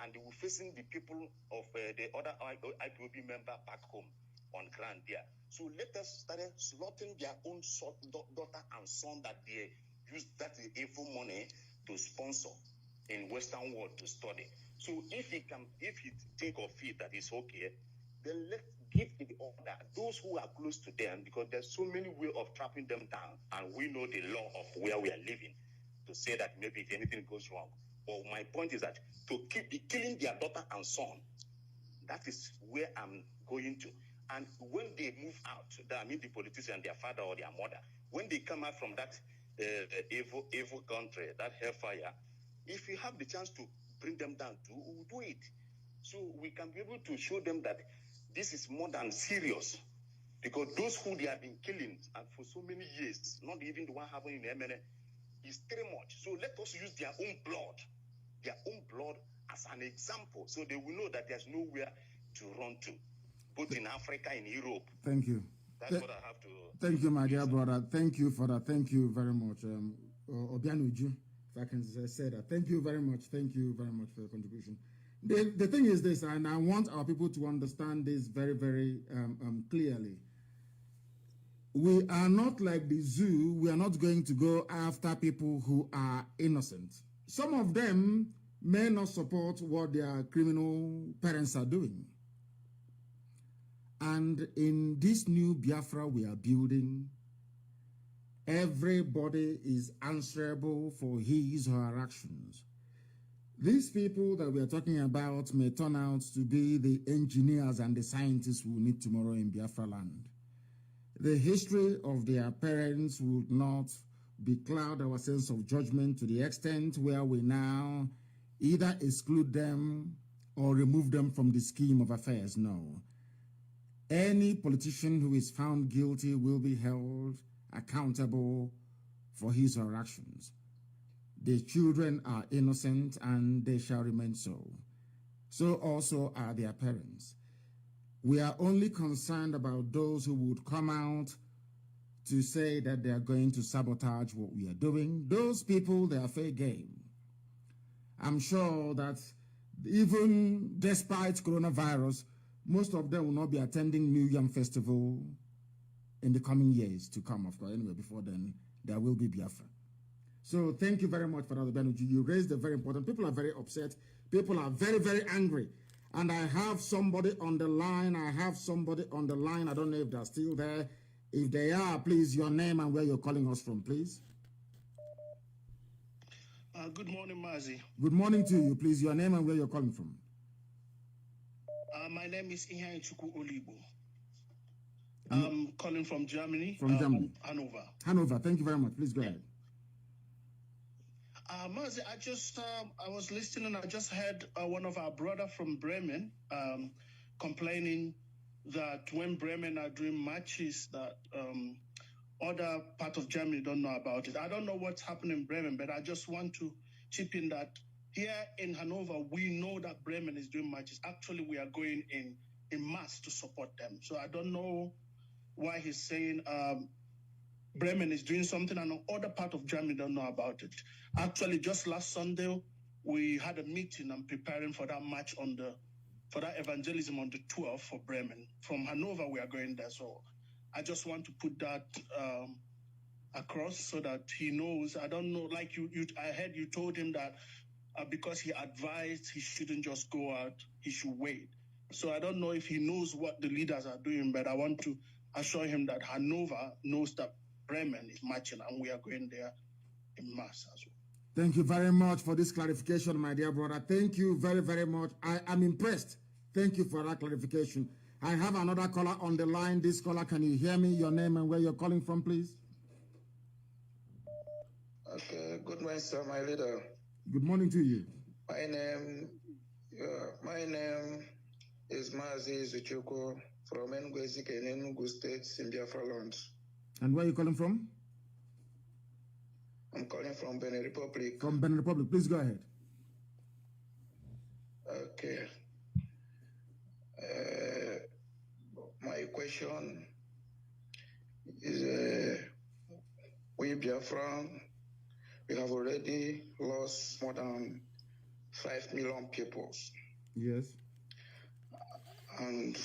and they will facing the people of the other IPOB member back home on ground there. So let us start slaughtering their own daughter and son that they use that evil money to sponsor in Western world to study. So if he think of it that is okay, then let's give the order those who are close to them, because there's so many ways of trapping them down, and we know the law of where we are living, to say that maybe if anything goes wrong. But my point is that to keep killing their daughter and son That is where I'm going to. And when they move out, I mean the politician, their father or their mother, when they come out from that evil country, that hellfire, if we have the chance to bring them down, we'll do it. So we can be able to show them that this is more than serious. Because those who they have been killing and for so many years, not even the one happening in MNA, is too much. So let us use their own blood as an example, so they will know that there's nowhere to run to, both in Africa and Europe. Thank you. That's what I have to. Thank you, my dear brother. Thank you for that. Thank you very much. Obianuju, if I can say that. Thank you very much. Thank you very much for your contribution. The thing is this, and I want our people to understand this very, very clearly. We are not like the zoo. We are not going to go after people who are innocent. Some of them may not support what their criminal parents are doing. And in this new Biafra we are building, everybody is answerable for his or her actions. These people that we are talking about may turn out to be the engineers and the scientists we will need tomorrow in Biafra land. The history of their parents would not becloud our sense of judgment to the extent where we now either exclude them or remove them from the scheme of affairs. No. Any politician who is found guilty will be held accountable for his or her actions. The children are innocent and they shall remain so. So also are their parents. We are only concerned about those who would come out to say that they are going to sabotage what we are doing. Those people, they are fair game. I'm sure that even despite coronavirus, most of them will not be attending New Yam Festival in the coming years to come, of course. Anyway, before then, there will be Biafra. So thank you very much for that, Benuji. You raised a very important. People are very upset. People are very, very angry. And I have somebody on the line. I don't know if they're still there. If they are, please, your name and where you're calling us from, please. Good morning, Mazi. Good morning to you, please. Your name and where you're calling from. My name is Ihan Chuku Olibo. I'm calling from Germany. From Germany. Hanover. Hanover. Thank you very much. Please go ahead. Mazi, I was listening. I just heard one of our brother from Bremen complaining that when Bremen are doing matches that other part of Germany don't know about it. I don't know what's happening in Bremen, but I just want to chip in that here in Hanover, we know that Bremen is doing matches. Actually, we are going in mass to support them. So I don't know why he's saying Bremen is doing something and other part of Germany don't know about it. Actually, just last Sunday, we had a meeting and preparing for that match for that evangelism on the 12th for Bremen. From Hanover, we are going there. So I just want to put that across so that he knows. I don't know, like I heard you told him that because he advised he shouldn't just go out, he should wait. So I don't know if he knows what the leaders are doing, but I want to assure him that Hanover knows that Bremen is matching and we are going there in mass as well. Thank you very much for this clarification, my dear brother. Thank you very, very much. I am impressed. Thank you for that clarification. I have another caller on the line. This caller, can you hear me? Your name and where you're calling from, please? Okay, good morning, sir, my leader. Good morning to you. My name is Mazi Zuchuko from Enugu State, Biafra land. And where are you calling from? I'm calling from Benin Republic. From Benin Republic. Please go ahead. Okay. My question is, we Biafra, we have already lost more than 5 million people. Yes. And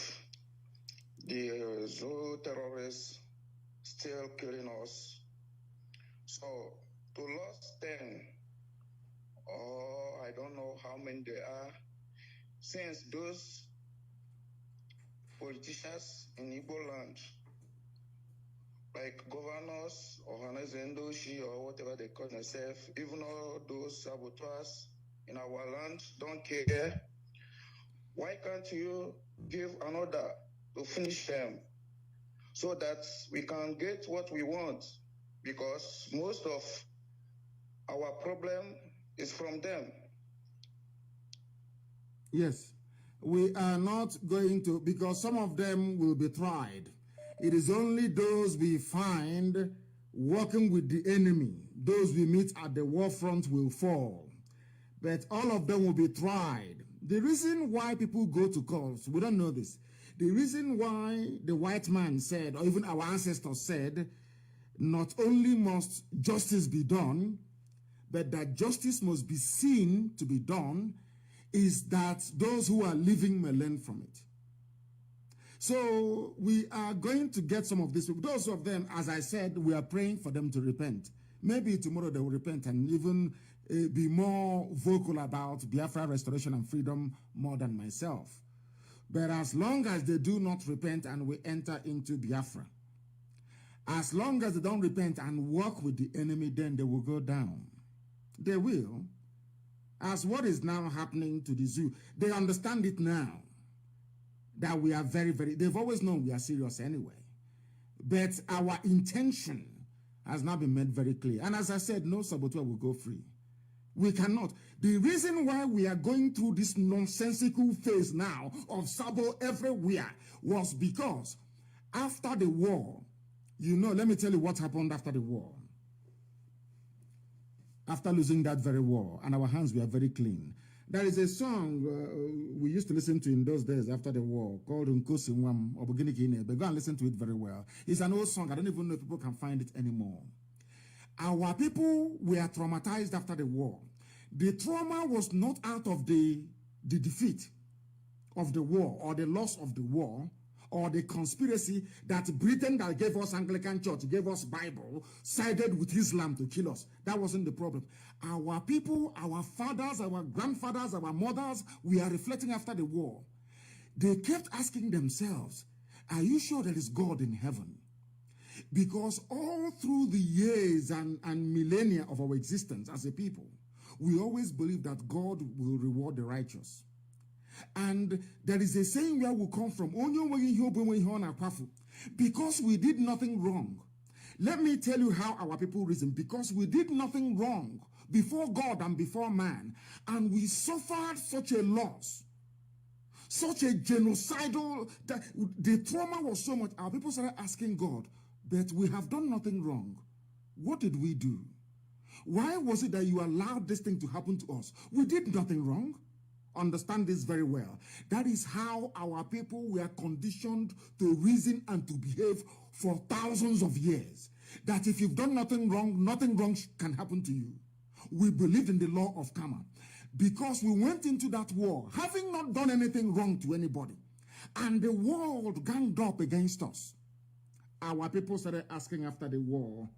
the Zoo terrorists still killing us. So to lose 10, or I don't know how many there are, since those politicians in Igbo land, like governors or Hanezendoshi or whatever they call themselves, even all those saboteurs in our land don't care, Why can't you give an order to finish them so that we can get what we want? Because most of our problem is from them. Yes, we are not going to, because some of them will be tried. It is only those we find working with the enemy, those we meet at the war front will fall. But all of them will be tried. The reason why people go to courts, we don't know this. The reason why the white man said, or even our ancestors said, not only must justice be done, but that justice must be seen to be done, is that those who are living may learn from it. So we are going to get some of these people. Those of them, as I said, we are praying for them to repent. Maybe tomorrow they will repent and even be more vocal about Biafra restoration and freedom more than myself. But as long as they do not repent and we enter into Biafra, as long as they don't repent and work with the enemy, then they will go down. They will. As what is now happening to the zoo, they understand it now. That we are very, they've always known we are serious anyway. But our intention has now been made very clear. And as I said, no saboteur will go free. We cannot. The reason why we are going through this nonsensical phase now of sabo everywhere was because after the war, you know, let me tell you what happened after the war. After losing that very war, and our hands were very clean. There is a song we used to listen to in those days after the war called Nkosi Nwam Oboginikine. But go and listen to it very well. It's an old song. I don't even know if people can find it anymore. Our people were traumatized after the war. The trauma was not out of the defeat of the war or the loss of the war or the conspiracy that Britain that gave us Anglican Church, gave us Bible, sided with Islam to kill us. That wasn't the problem. Our people, our fathers, our grandfathers, our mothers, we are reflecting after the war. They kept asking themselves, are you sure there is God in heaven? Because all through the years and millennia of our existence as a people, we always believe that God will reward the righteous. And there is a saying where we come from, because we did nothing wrong. Let me tell you how our people reason. Because we did nothing wrong before God and before man, and we suffered such a loss, such a genocidal, that the trauma was so much, our people started asking God, but we have done nothing wrong. What did we do? Why was it that you allowed this thing to happen to us? We did nothing wrong. Understand this very well. That is how our people were conditioned to reason and to behave for thousands of years. That if you've done nothing wrong can happen to you. We believed in the law of karma because we went into that war having not done anything wrong to anybody. And the world ganged up against us. Our people started asking after the war,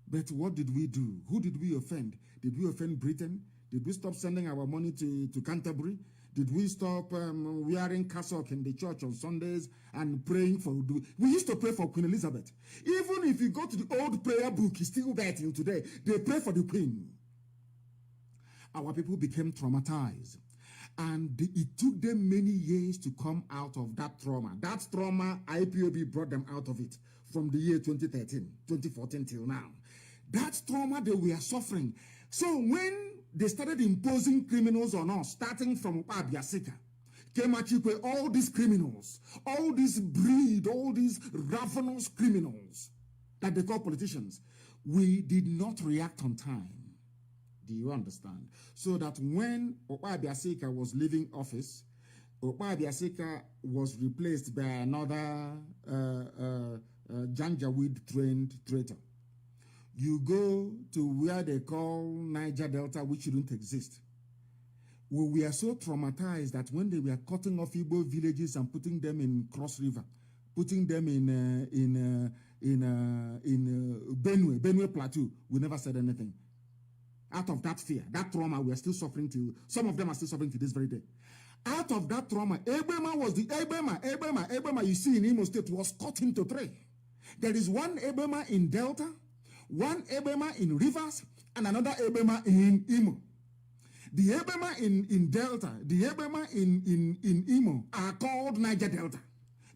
but what did we do? Who did we offend? Did we offend Britain? Did we stop sending our money to Canterbury? Did we stop wearing cassock in the church on Sundays and praying for... We used to pray for Queen Elizabeth. Even if you go to the old prayer book, it's still there till today. They pray for the Queen. Our people became traumatized. And it took them many years to come out of that trauma. That trauma, IPOB brought them out of it from the year 2013, 2014 till now. That trauma they were suffering. So when they started imposing criminals on us, starting from Abiasika, Kemachikwe, all these criminals, all this breed, all these ravenous criminals that they call politicians, we did not react on time. Do you understand? So that when Abiasika was leaving office, Abiasika was replaced by another Janjaweed-trained traitor. You go to where they call Niger Delta, which shouldn't exist. We were so traumatized that when they were cutting off Igbo villages and putting them in Cross River, putting them in Benue Plateau, we never said anything. Out of that fear, that trauma, we are still suffering till, some of them are still suffering to this very day. Out of that trauma, Ebema you see in Imo State was cut into three. There is one Ebema in Delta, one Ebema in Rivers, and another Ebema in Imo. The Ebema in Delta, the Ebema in Imo are called Niger Delta.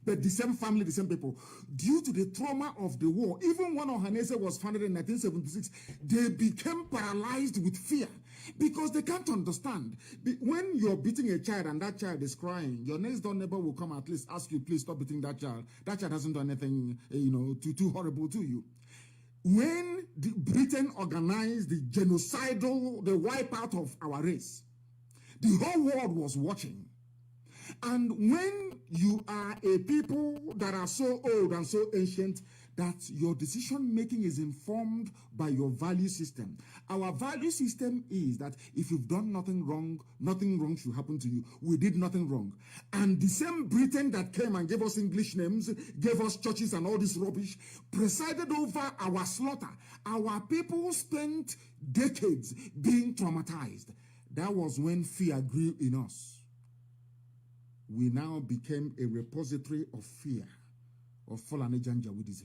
But the same family, the same people. Due to the trauma of the war, even when Ohanese was founded in 1976, they became paralyzed with fear because they can't understand. When you're beating a child and that child is crying, your next door neighbor will come at least ask you, please stop beating that child. That child hasn't done anything, too horrible to you. When Britain organized the genocidal, the wipeout of our race, the whole world was watching. And when you are a people that are so old and so ancient that your decision making is informed by your value system. Our value system is that if you've done nothing wrong should happen to you. We did nothing wrong. And the same Britain that came and gave us English names, gave us churches and all this rubbish, presided over our slaughter. Our people spent decades being traumatized. That was when fear grew in us. We now became a repository of fear of Fulani Janjaweedism.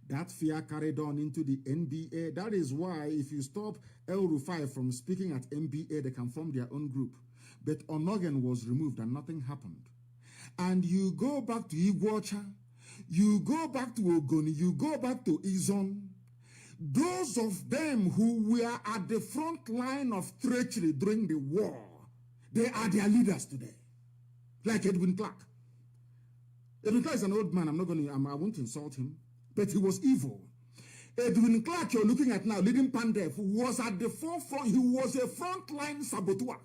That fear carried on into the NBA. That is why if you stop El Rufai from speaking at NBA, they can form their own group. But Onogen was removed and nothing happened. And you go back to Iguacha, you go back to Ogoni, you go back to Izon. Those of them who were at the front line of treachery during the war, they are their leaders today. Like Edwin Clark. Edwin Clark is an old man. I won't insult him. But he was evil. Edwin Clark, you're looking at now, leading Pandef, was at the forefront. He was a frontline saboteur.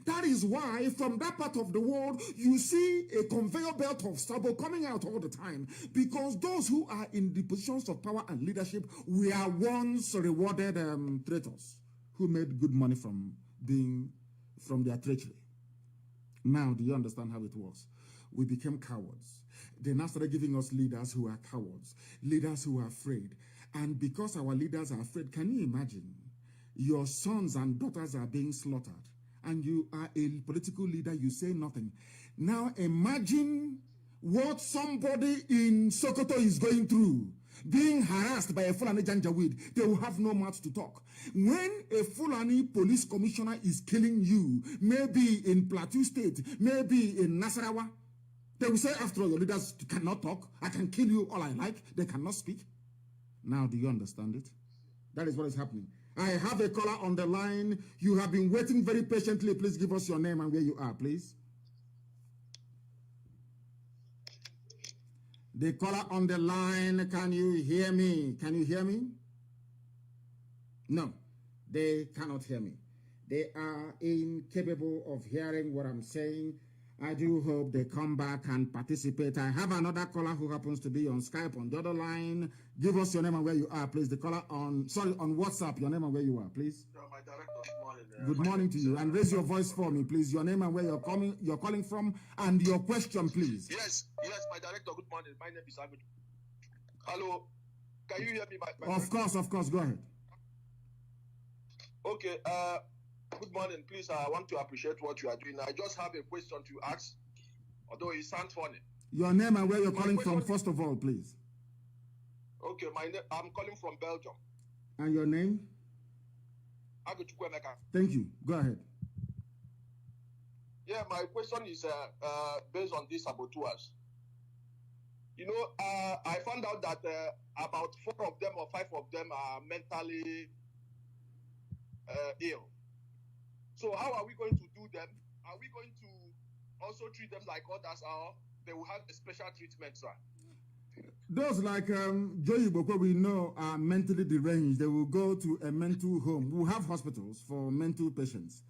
That is why from that part of the world, you see a conveyor belt of sabo coming out all the time. Because those who are in the positions of power and leadership were once rewarded traitors who made good money from their treachery. Now, do you understand how it works? We became cowards. They now started giving us leaders who are cowards, leaders who are afraid. And because our leaders are afraid, can you imagine? Your sons and daughters are being slaughtered, and you are a political leader, you say nothing. Now imagine what somebody in Sokoto is going through. Being harassed by a Fulani Janjaweed, they will have no mouth to talk. When a Fulani police commissioner is killing you, maybe in Plateau State, maybe in Nasarawa, they will say, after all, your leaders cannot talk. I can kill you all I like. They cannot speak. Now, do you understand it? That is what is happening. I have a caller on the line. You have been waiting very patiently. Please give us your name and where you are, please. The caller on the line, can you hear me? Can you hear me? No, they cannot hear me. They are incapable of hearing what I'm saying. I do hope they come back and participate. I have another caller who happens to be on Skype on the other line. Give us your name and where you are, please. The caller on WhatsApp, your name and where you are, please. My director, good morning. Good morning to you. And raise your voice for me, please. Your name and where you're calling from, and your question, please. Yes, my director, good morning. My name is Ahmed. Hello, can you hear me? Of course, go ahead. Okay, good morning. Please, I want to appreciate what you are doing. I just have a question to ask, although it sounds funny. Your name and where you're calling from, first of all, please. Okay, I'm calling from Belgium. And your name? Thank you. Go ahead. Yeah, my question is based on these saboteurs. You know, I found out that about 4 of them or 5 of them are mentally ill. So how are we going to do them? Are we going to also treat them like others, or they will have a special treatment, sir? Those like Joey Boko we know are mentally deranged. They will go to a mental home. We have hospitals for mental patients.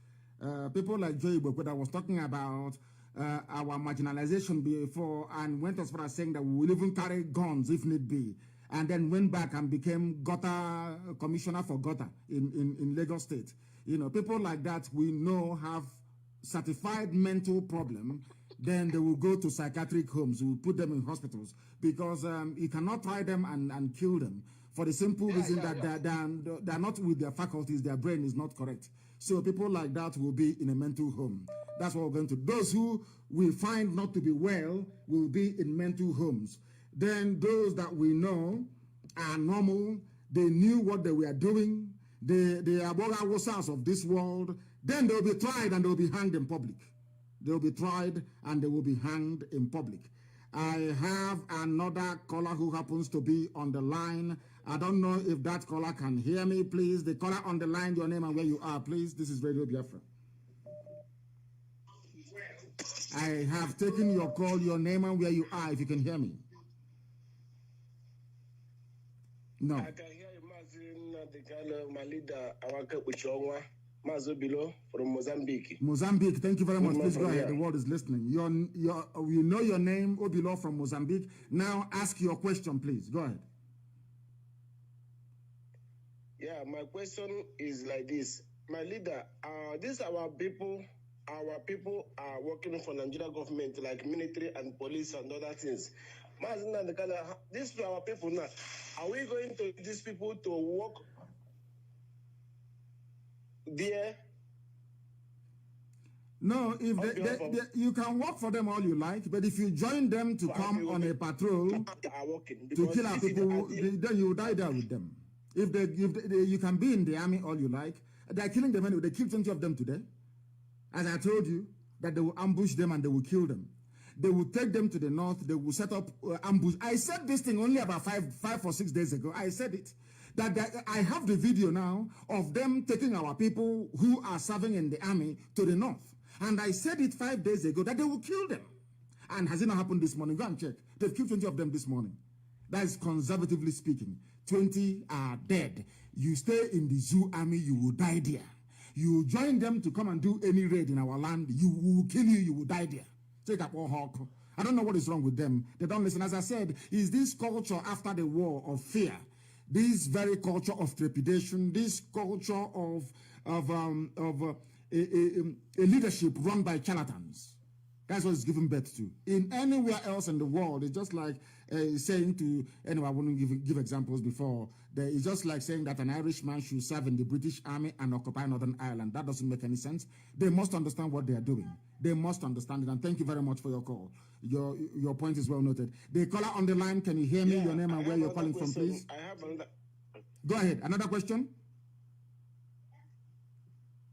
People like Joey Boko that was talking about our marginalization before and went as far as saying that we will even carry guns if need be, and then went back and became commissioner for Gota in Lagos State. You know, people like that we know have certified mental problem. Then they will go to psychiatric homes. We will put them in hospitals because you cannot try them and kill them for the simple reason that they're not with their faculties. Their brain is not correct. So people like that will be in a mental home. That's what we're going to do. Those who we find not to be well will be in mental homes. Then those that we know are normal, they knew what they were doing, the Aboga Wosas of this world, then they will be tried and they will be hanged in public. They will be tried and they will be hanged in public. I have another caller who happens to be on the line. I don't know if that caller can hear me, please. The caller on the line, your name and where you are, please. This is Radio Biafra. I have taken your call, your name and where you are, if you can hear me. No. I can hear you, Mazi, the Kanu, my leader, Mazi below from Mozambique. Mozambique, thank you very much. Please go ahead. The world is listening. You know your name, Obilo from Mozambique. Now ask your question, please. Go ahead. Yeah, my question is like this. My leader, these our people are working for Nigeria government, like military and police and other things. These our people now, are we going to these people to work there? No, if you can work for them all you like, but if you join them to come on a patrol to kill our people, then you die there with them. If you can be in the army all you like, they're killing them anyway. They killed 20 of them today. As I told you, that they will ambush them and they will kill them. They will take them to the north. They will set up ambush. I said this thing only about five or 6 days ago. I said it. That I have the video now of them taking our people who are serving in the army to the north. And I said it 5 days ago that they will kill them. And has it not happened this morning? Go and check. They've killed 20 of them this morning. That is conservatively speaking. 20 are dead. You stay in the zoo army, you will die there. You join them to come and do any raid in our land, you will kill you, you will die there. Take up all hawk. I don't know what is wrong with them. They don't listen. As I said, is this culture after the war of fear, this very culture of trepidation, this culture of a leadership run by charlatans. That's what it's given birth to. In anywhere else in the world, it's just like saying to, anyway, I wouldn't give examples before. It's just like saying that an Irishman should serve in the British Army and occupy Northern Ireland. That doesn't make any sense. They must understand what they are doing. They must understand it. And thank you very much for your call. Your point is well noted. The caller on the line, can you hear me? Your name and where you're calling from, please? I have another. Go ahead. Another question?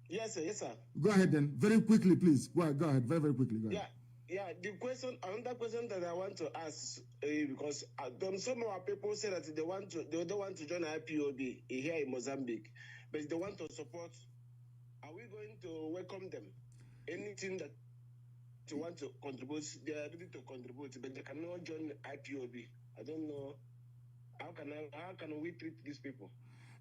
Yes, sir. Yes, sir. Go ahead then. Very quickly, please. Go ahead. Very, very quickly. Go ahead. Yeah. Another question that I want to ask, because some of our people say that they don't want to join IPOB here in Mozambique, but they want to support. Are we going to welcome them? Anything that you want to contribute, they are ready to contribute, but they cannot join IPOB. I don't know how can we treat these people?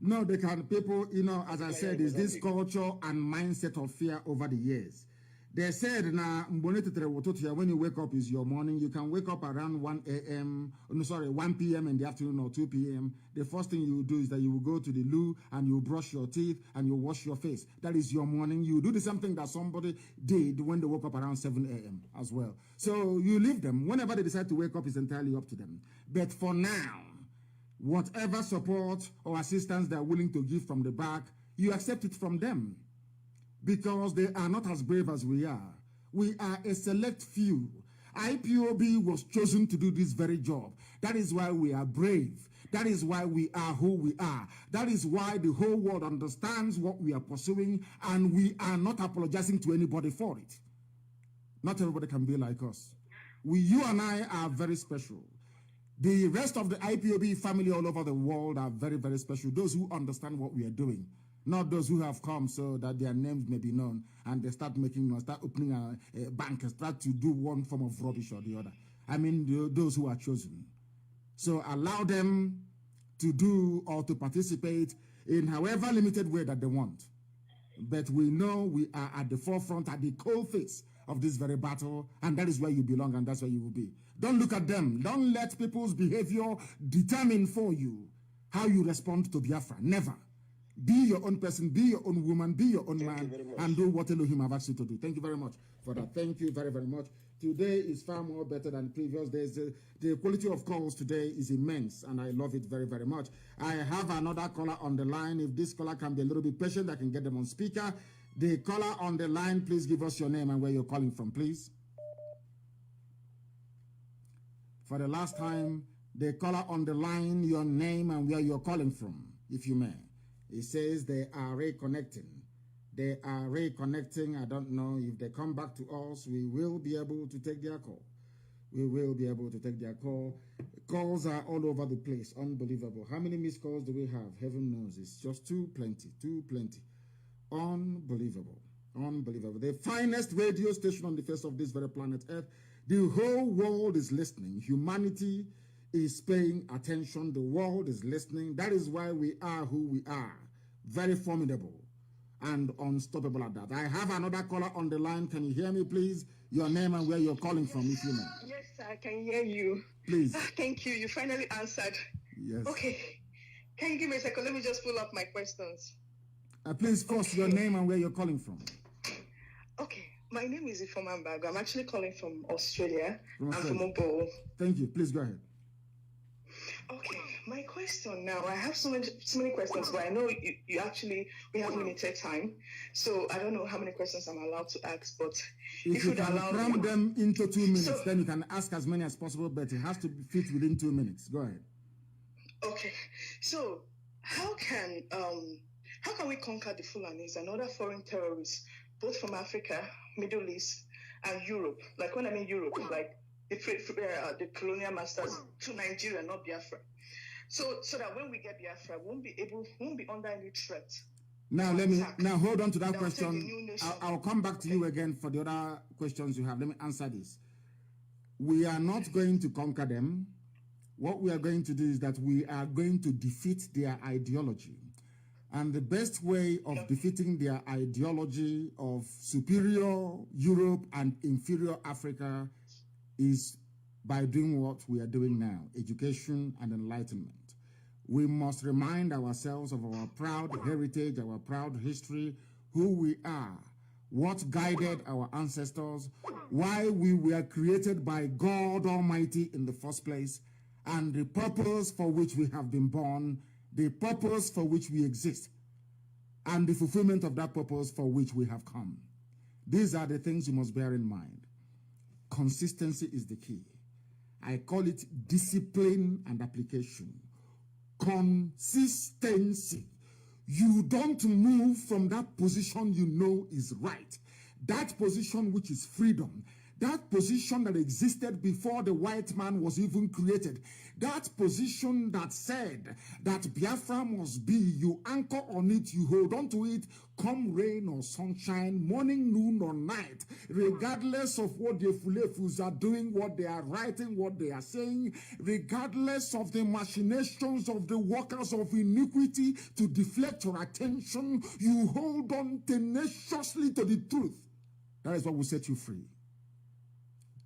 No, they can. People, as I said, is this culture and mindset of fear over the years. They said, when you wake up is your morning. You can wake up around 1 p.m. in the afternoon or 2 p.m. The first thing you do is that you will go to the loo and you brush your teeth and you wash your face. That is your morning. You do the same thing that somebody did when they woke up around 7 a.m. as well. So you leave them. Whenever they decide to wake up, it's entirely up to them. But for now, whatever support or assistance they are willing to give from the back, you accept it from them. Because they are not as brave as we are. We are a select few. IPOB was chosen to do this very job. That is why we are brave. That is why we are who we are. That is why the whole world understands what we are pursuing, and we are not apologizing to anybody for it. Not everybody can be like us. You and I are very special. The rest of the IPOB family all over the world are very, very special. Those who understand what we are doing. Not those who have come so that their names may be known and they start opening a bank and start to do one form of rubbish or the other. I mean, those who are chosen. So allow them to do or to participate in however limited way that they want. But we know we are at the forefront, at the coalface of this very battle, and that is where you belong and that's where you will be. Don't look at them. Don't let people's behavior determine for you how you respond to Biafra. Never. Be your own person, be your own woman, be your own man, and do what Elohim have asked you to do. Thank you very much for that. Thank you very, very much. Today is far more better than previous days. The quality of calls today is immense, and I love it very, very much. I have another caller on the line. If this caller can be a little bit patient, I can get them on speaker. The caller on the line, please give us your name and where you're calling from, please. For the last time, the caller on the line, your name and where you're calling from, if you may. It says they are reconnecting. They are reconnecting. I don't know if they come back to us. We will be able to take their call. We will be able to take their call. Calls are all over the place. Unbelievable. How many missed calls do we have? Heaven knows. It's just too plenty. Too plenty. Unbelievable. Unbelievable. The finest radio station on the face of this very planet Earth. The whole world is listening. Humanity is paying attention. The world is listening. That is why we are who we are. Very formidable and unstoppable at that. I have another caller on the line. Can you hear me, please? Your name and where you're calling from, if you know. Yes, I can hear you. Please. Thank you. You finally answered. Yes. Okay. Can you give me a second? Let me just pull up my questions. Please, first, your name and where you're calling from. Okay. My name is Ifoma Mbago. I'm actually calling from Australia. I'm from Obo. Thank you. Please go ahead. Okay. My question now, I have so many questions, but I know we have limited time. So I don't know how many questions I'm allowed to ask, but if you can cram them into 2 minutes, then you can ask as many as possible, but it has to fit within 2 minutes. Go ahead. Okay. So how can we conquer the Fulanis and other foreign terrorists, both from Africa, Middle East, and Europe? Like when I mean Europe, like the colonial masters to Nigeria, not Biafra. So that when we get Biafra, won't be under any threat. Now hold on to that question. I'll come back to you again for the other questions you have. Let me answer this. We are not going to conquer them. What we are going to do is that we are going to defeat their ideology. And the best way of defeating their ideology of superior Europe and inferior Africa is by doing what we are doing now, education and enlightenment. We must remind ourselves of our proud heritage, our proud history, who we are, what guided our ancestors, why we were created by God Almighty in the first place, and the purpose for which we have been born, the purpose for which we exist, and the fulfillment of that purpose for which we have come. These are the things you must bear in mind. Consistency is the key. I call it discipline and application. Consistency. You don't move from that position you know is right. That position which is freedom. That position that existed before the white man was even created. That position that said that Biafra must be, you anchor on it, you hold on to it, come rain or sunshine, morning, noon or night, regardless of what the Fulefus are doing, what they are writing, what they are saying, regardless of the machinations of the workers of iniquity to deflect your attention, you hold on tenaciously to the truth. That is what will set you free.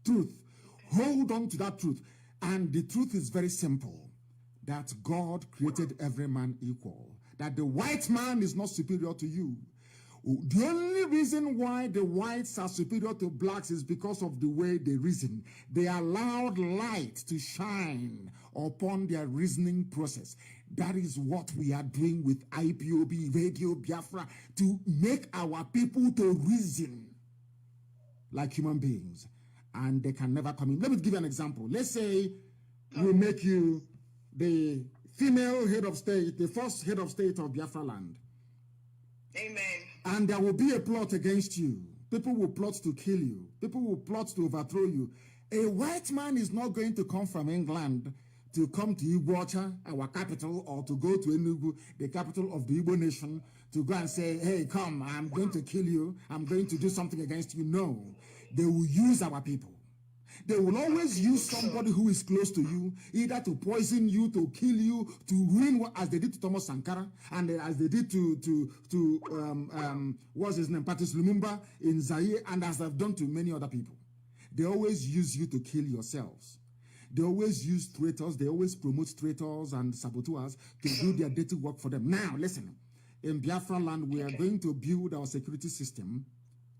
Truth. Hold on to that truth. And the truth is very simple. That God created every man equal. That the white man is not superior to you. The only reason why the whites are superior to blacks is because of the way they reason. They allowed light to shine upon their reasoning process. That is what we are doing with IPOB, Radio Biafra, to make our people to reason like human beings. And they can never come in. Let me give you an example. Let's say we make you the female head of state, the first head of state of Biafra land. Amen. And there will be a plot against you. People will plot to kill you. People will plot to overthrow you. A white man is not going to come from England to come to Iguacha, our capital, or to go to Enugu, the capital of the Igbo nation, to go and say, hey, come, I'm going to kill you. I'm going to do something against you. No. They will use our people. They will always use somebody who is close to you, either to poison you, to kill you, to ruin what, as they did to Thomas Sankara, and as they did to what's his name, Patrice Lumumba in Zaire, and as they've done to many other people. They always use you to kill yourselves. They always use traitors. They always promote traitors and saboteurs to do their dirty work for them. Now, listen. In Biafra land, we are going to build our security system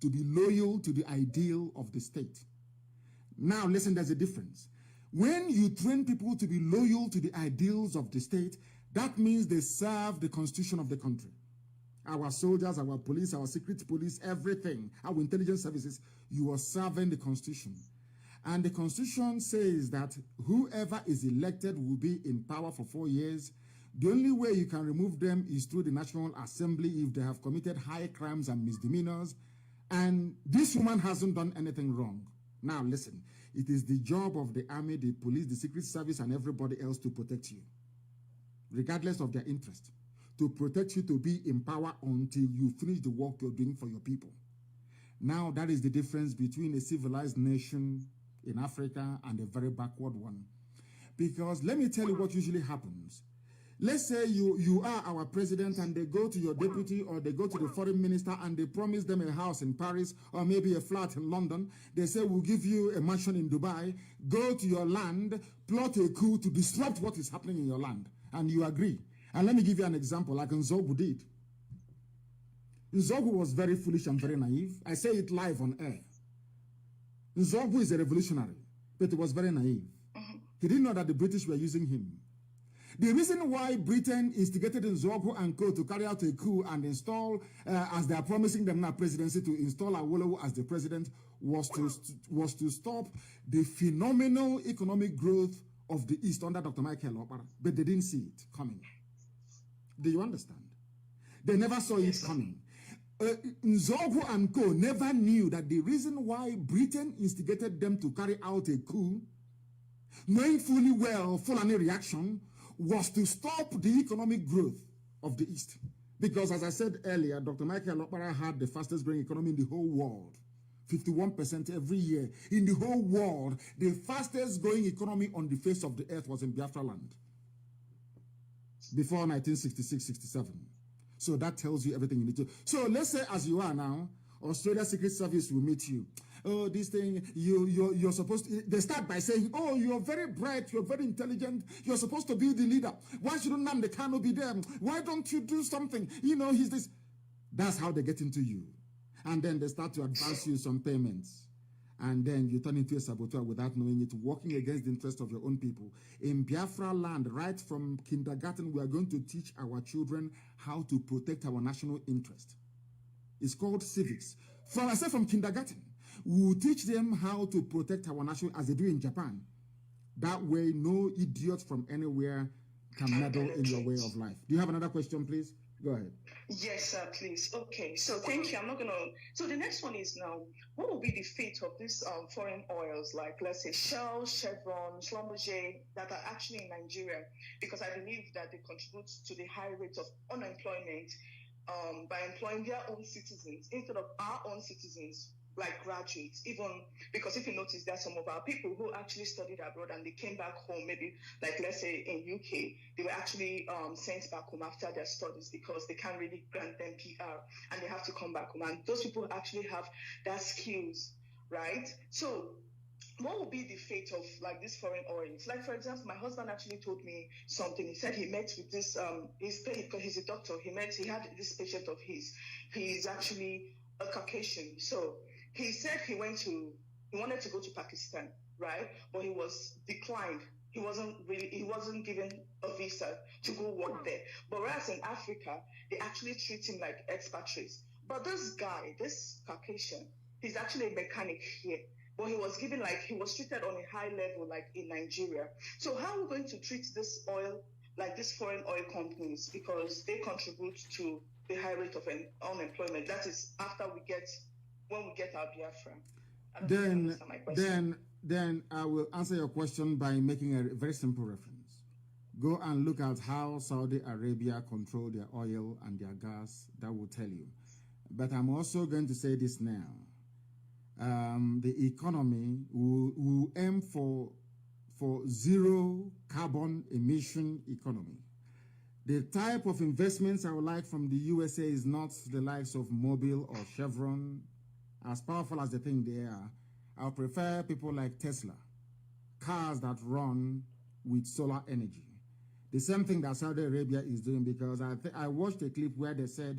to be loyal to the ideal of the state. Now, listen, there's a difference. When you train people to be loyal to the ideals of the state, that means they serve the constitution of the country. Our soldiers, our police, our secret police, everything, our intelligence services, you are serving the constitution. And the constitution says that whoever is elected will be in power for 4 years. The only way you can remove them is through the National Assembly if they have committed high crimes and misdemeanors. And this woman hasn't done anything wrong. Now listen, it is the job of the army, the police, the Secret Service, and everybody else to protect you, regardless of their interest, to protect you to be in power until you finish the work you're doing for your people. Now that is the difference between a civilized nation in Africa and a very backward one. Because let me tell you what usually happens. Let's say you are our president and they go to your deputy or they go to the foreign minister and they promise them a house in Paris or maybe a flat in London. They say, we'll give you a mansion in Dubai. Go to your land, plot a coup to disrupt what is happening in your land. And you agree. And let me give you an example, like Nzogu did. Nzogu was very foolish and very naive. I say it live on air. Nzogu is a revolutionary, but he was very naive. He didn't know that the British were using him. The reason why Britain instigated Nzogu and co to carry out a coup and install, as they are promising them now presidency, to install Awolowo as the president, was to stop the phenomenal economic growth of the East under Dr. Michael Okpara. But they didn't see it coming. Do you understand? They never saw it coming. Nzogu and co never knew that the reason why Britain instigated them to carry out a coup, knowing fully well Fulani reaction, was to stop the economic growth of the East. Because as I said earlier, Dr. Michael Okpara had the fastest growing economy in the whole world. 51% every year. In the whole world, the fastest growing economy on the face of the earth was in Biafra land. Before 1966-67. So that tells you everything you need to. So let's say as you are now, Australia Secret Service will meet you. Oh, this thing, you're supposed to, they start by saying, oh, you're very bright, you're very intelligent, you're supposed to be the leader. Why shouldn't the Kanu be there? Why don't you do something? You know, he's this. That's how they get into you. And then they start to advance you some payments. And then you turn into a saboteur without knowing it, working against the interest of your own people. In Biafra land, right from kindergarten, we are going to teach our children how to protect our national interest. It's called civics. From kindergarten. We will teach them how to protect our national, as they do in Japan. That way, no idiot from anywhere can meddle in your way of life. Do you have another question, please? Go ahead. Yes, sir, please. Okay, so thank you. I'm not going to... So the next one is now, what will be the fate of these foreign oils, like, let's say, Shell, Chevron, Schlumberger, that are actually in Nigeria? Because I believe that they contribute to the high rate of unemployment by employing their own citizens instead of our own citizens, like graduates. Even because if you notice, there are some of our people who actually studied abroad and they came back home, maybe like let's say in UK, they were actually sent back home after their studies because they can't really grant them PR and they have to come back home. And those people actually have that skills, right? So what would be the fate of like these foreign oils? Like, for example, my husband actually told me something. He said he met with this, he's a doctor. He had this patient of his. He's actually a Caucasian. So he said he wanted to go to Pakistan, right? But he was declined. He wasn't given a visa to go work there. But whereas in Africa, they actually treat him like expatriates. But this guy, this Caucasian, he's actually a mechanic here. But he was treated on a high level, like in Nigeria. So how are we going to treat this oil, like these foreign oil companies, because they contribute to the high rate of unemployment? That is when we get our Biafra. Then I will answer your question by making a very simple reference. Go and look at how Saudi Arabia control their oil and their gas. That will tell you. But I'm also going to say this now. The economy will aim for zero carbon emission economy. The type of investments I would like from the USA is not the likes of Mobil or Chevron. As powerful as they think they are, I'll prefer people like Tesla, cars that run with solar energy. The same thing that Saudi Arabia is doing, because I watched a clip where they said,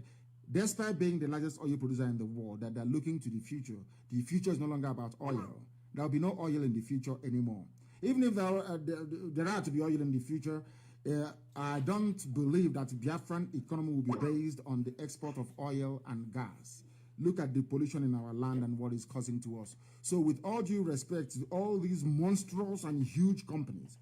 despite being the largest oil producer in the world, that they're looking to the future. The future is no longer about oil. There will be no oil in the future anymore. Even if there are to be oil in the future, I don't believe that the Biafran economy will be based on the export of oil and gas. Look at the pollution in our land and what it's causing to us. So with all due respect to all these monstrous and huge companies,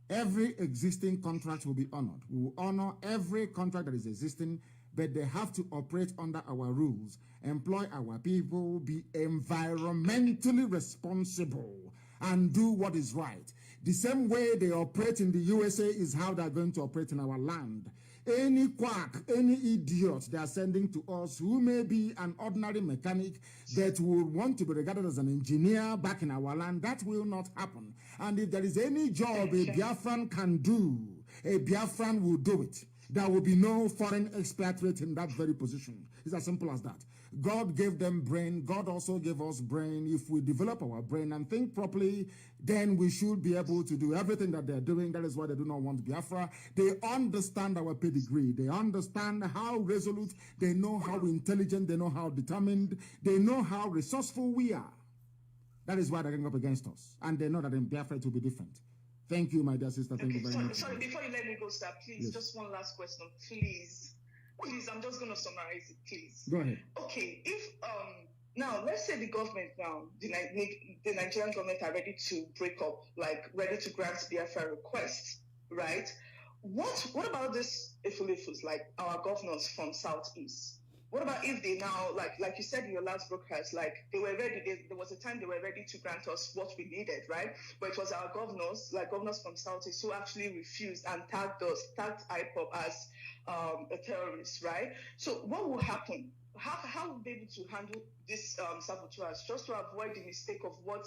Every existing contract will be honored. We will honor every contract that is existing, but they have to operate under our rules, employ our people, be environmentally responsible, and do what is right. The same way they operate in the USA is how they're going to operate in our land. Any quack, any idiot they are sending to us who may be an ordinary mechanic that will want to be regarded as an engineer back in our land, that will not happen. And if there is any job a Biafran can do, a Biafran will do it. There will be no foreign expatriate in that very position. It's as simple as that. God gave them brain. God also gave us brain. If we develop our brain and think properly, then we should be able to do everything that they're doing. That is why they do not want Biafra. They understand our pedigree. They understand how resolute. They know how intelligent. They know how determined. They know how resourceful we are. That is why they're going up against us. And they know that in Biafra it will be different. Thank you, my dear sister. Thank you very much. Sorry, before you let me go, sir, please, just one last question, please. Please, I'm just going to summarize it, please. Go ahead. Okay, if now let's say the government now, the Nigerian government are ready to break up, like ready to grant Biafra requests, right? What about this Ifulifus, like our governors from Southeast? What about if they now, like you said in your last broadcast, like they were ready, there was a time they were ready to grant us what we needed, right? But it was our governors, like governors from Southeast, who actually refused and tagged IPOB as a terrorist, right? So what will happen? How will we be able to handle this saboteurs, just to avoid the mistake of what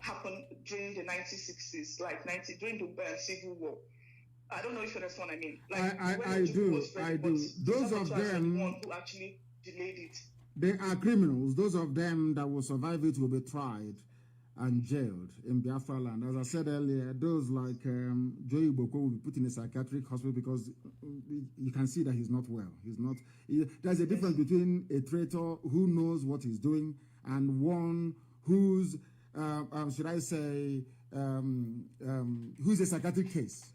happened during the 1960s, during the Civil War? I don't know if you understand what I mean. Like, I do. Those of them one who actually delayed it. They are criminals. Those of them that will survive it will be tried and jailed in Biafra land. As I said earlier, those like Joey Boko will be put in a psychiatric hospital because you can see that he's not well. There's a difference between a traitor who knows what he's doing and one who's, should I say, who's a psychiatric case,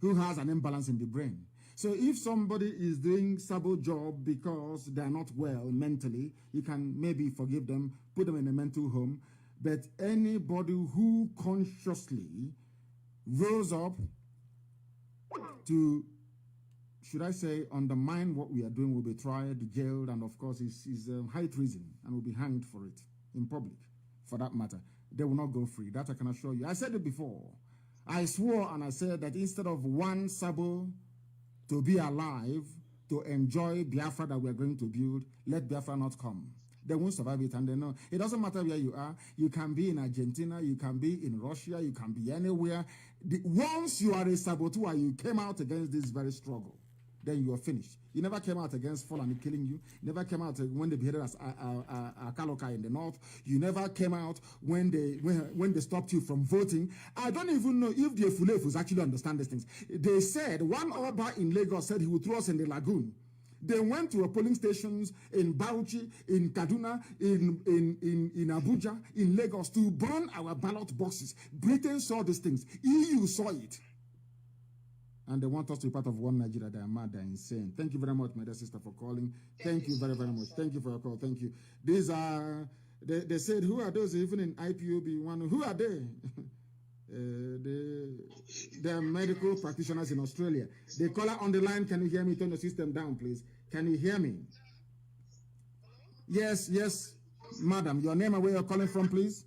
who has an imbalance in the brain. So if somebody is doing sabo job because they're not well mentally, you can maybe forgive them, put them in a mental home. But anybody who consciously rose up to, should I say, undermine what we are doing will be tried, jailed, and of course is high treason and will be hanged for it in public, for that matter. They will not go free. That I can assure you. I said it before. I swore and I said that instead of one sabo to be alive, to enjoy Biafra that we are going to build, let Biafra not come. They won't survive it, and they know. It doesn't matter where you are. You can be in Argentina, you can be in Russia, you can be anywhere. Once you are a saboteur, you came out against this very struggle, then you are finished. You never came out against Fulani killing you. You never came out when they beheaded us Kaloka in the north. You never came out when they stopped you from voting. I don't even know if the Efulefus actually understand these things. They said one Oba in Lagos said he would throw us in the lagoon. They went to polling stations in Bauchi, in Kaduna, in Abuja, in Lagos to burn our ballot boxes. Britain saw these things. EU saw it. And they want us to be part of one Nigeria. They are mad, they are insane. Thank you very much, my dear sister, for calling. Thank you very, very much. Thank you for your call. Thank you. These are, they said, who are those even in IPOB? Who are they? They are medical practitioners in Australia. The caller on the line, can you hear me? Turn the system down, please. Can you hear me? Yes, madam. Your name and where you're calling from, please?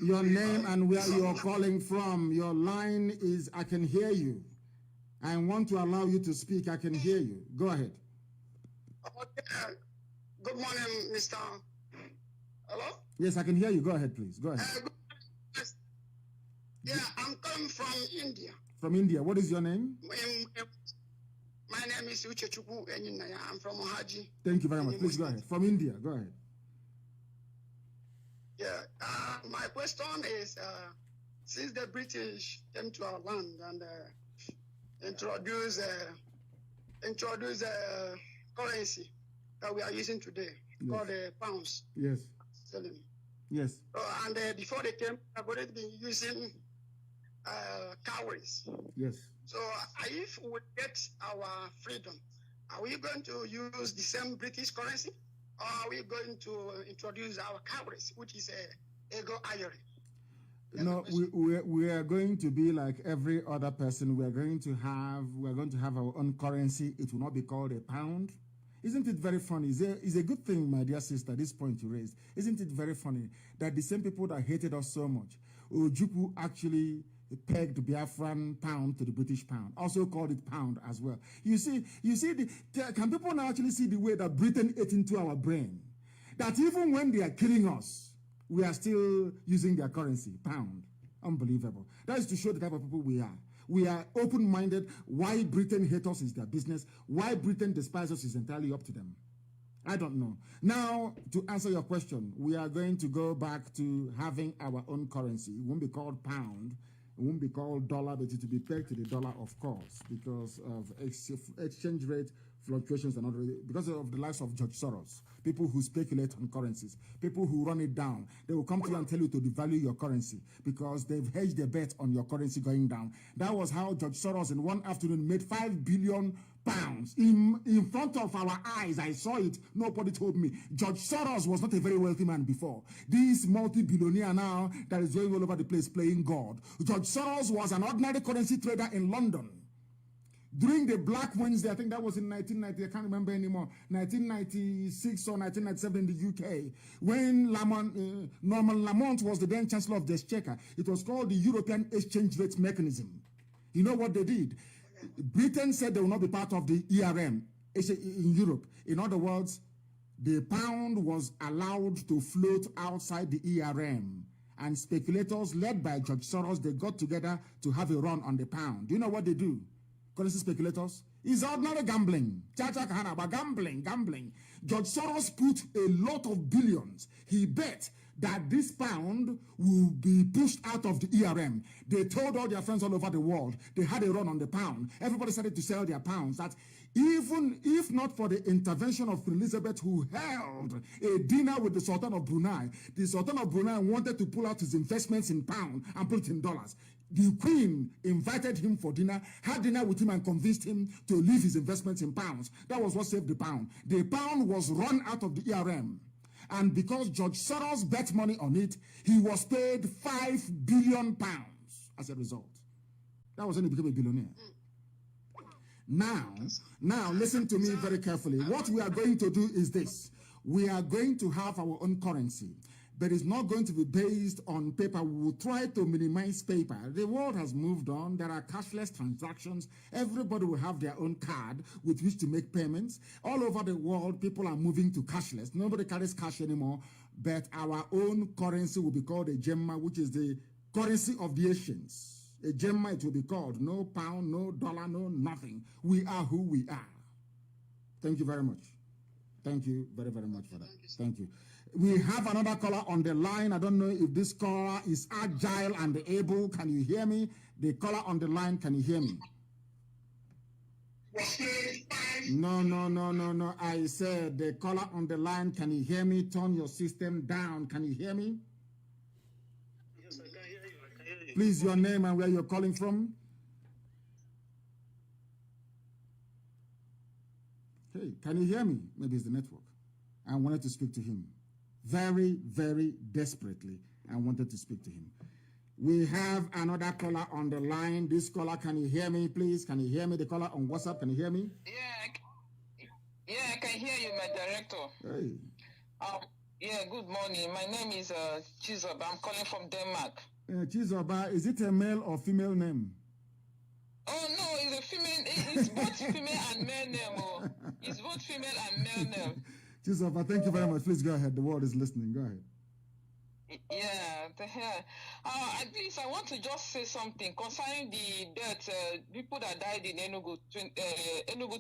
Your name and where you're calling from. Your line is, I can hear you. I want to allow you to speak. I can hear you. Go ahead. Okay. Good morning, Mr. Hello? Yes, I can hear you. Go ahead, please. Go ahead. Yeah, I'm coming from India. From India. What is your name? My name is Uchechuku Enyinaya. I'm from Haji. Thank you very much. Please go ahead. From India. Go ahead. Yeah, my question is, since the British came to our land and introduce currency that we are using today, called pounds. Yes. Sterling. Yes. And before they came, I've already been using cowries. Yes. So if we get our freedom, are we going to use the same British currency? Or are we going to introduce our cowries, which is ego iron? No, we are going to be like every other person. We are going to have our own currency. It will not be called a pound. Isn't it very funny? It's a good thing, my dear sister, this point you raised. Isn't it very funny that the same people that hated us so much, Ojukwu actually pegged Biafran pound to the British pound, also called it pound as well. You see, can people now actually see the way that Britain ate into our brain? That even when they are killing us, we are still using their currency, pound. Unbelievable. That is to show the type of people we are. We are open-minded. Why Britain hates us is their business. Why Britain despises us is entirely up to them. I don't know. Now, to answer your question, we are going to go back to having our own currency. It won't be called pound. It won't be called dollar, but it will be pegged to the dollar, of course, because of exchange rate fluctuations and other, because of the likes of George Soros, people who speculate on currencies, people who run it down. They will come to you and tell you to devalue your currency because they've hedged their bet on your currency going down. That was how George Soros in one afternoon made £5 billion in front of our eyes. I saw it. Nobody told me. George Soros was not a very wealthy man before. This multi-billionaire now that is going all over the place playing God. George Soros was an ordinary currency trader in London. During the Black Wednesday, I think that was in 1990, I can't remember anymore, 1996 or 1997 in the UK, when Norman Lamont was the then Chancellor of the Exchequer. It was called the European Exchange Rate Mechanism. You know what they did? Britain said they will not be part of the ERM in Europe. In other words, the pound was allowed to float outside the ERM. And speculators led by George Soros, they got together to have a run on the pound. Do you know what they do? Currency speculators? It's ordinary gambling. Gambling. George Soros put a lot of billions. He bet that this pound will be pushed out of the ERM. They told all their friends all over the world. They had a run on the pound. Everybody started to sell their pounds. That even if not for the intervention of Queen Elizabeth, who held a dinner with the Sultan of Brunei, the Sultan of Brunei wanted to pull out his investments in pound and put it in dollars. The Queen invited him for dinner, had dinner with him and convinced him to leave his investments in pounds. That was what saved the pound. The pound was run out of the ERM. And because George Soros bet money on it, he was paid £5 billion as a result. That was when he became a billionaire. Now, listen to me very carefully. What we are going to do is this. We are going to have our own currency. But it's not going to be based on paper. We will try to minimize paper. The world has moved on. There are cashless transactions. Everybody will have their own card with which to make payments. All over the world, people are moving to cashless. Nobody carries cash anymore. But our own currency will be called a gemma, which is the currency of the Asians. A gemma, it will be called. No pound, no dollar, no nothing. We are who we are. Thank you very much. Thank you very, very much for that. Thank you. We have another caller on the line. I don't know if this caller is agile and able. Can you hear me? The caller on the line, can you hear me? No. I said the caller on the line, can you hear me? Turn your system down. Can you hear me? Yes, I can hear you. Please, your name and where you're calling from. Hey, can you hear me? Maybe it's the network. I wanted to speak to him. Very, very desperately, I wanted to speak to him. We have another caller on the line. This caller, can you hear me, please? Can you hear me? The caller on WhatsApp, can you hear me? Yeah, I can hear you, my director. Hey. Yeah, good morning. My name is Chizoba. I'm calling from Denmark. Chizoba, is it a male or female name? Oh, no, it's a female. It's both female and male name. Oh. It's both female and male name. Chizoba, thank you very much. Please go ahead. The world is listening. Go ahead. Yeah, at least I want to just say something concerning the death, people that died in Enugu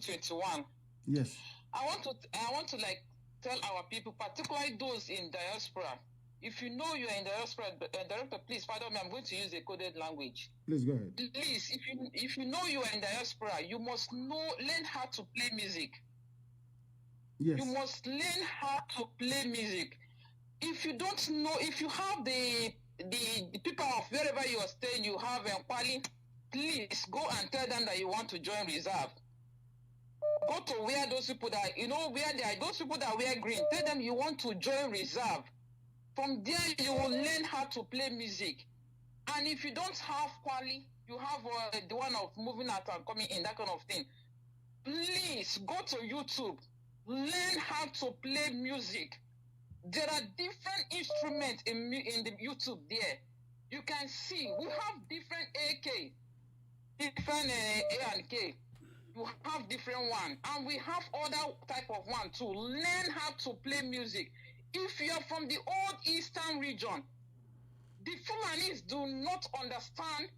21. Yes. I want to like tell our people, particularly those in diaspora, if you know you are in diaspora, director, please pardon me, I'm going to use a coded language. Please go ahead. Please, if you know you are in diaspora, you must learn how to play music. Yes. You must learn how to play music. If you don't know, if you have the people of wherever you are staying, you have Pali, please go and tell them that you want to join reserve. Go to where those people that, where they are, those people that wear green, tell them you want to join reserve. From there, you will learn how to play music. And if you don't have quali, you have the one of moving out and coming in, that kind of thing. Please go to YouTube. Learn how to play music. There are different instruments in the YouTube there. You can see we have different AK, different A and K. You have different one, and we have other type of one too. Learn how to play music. If you are from the old Eastern region, the Fulanis do not understand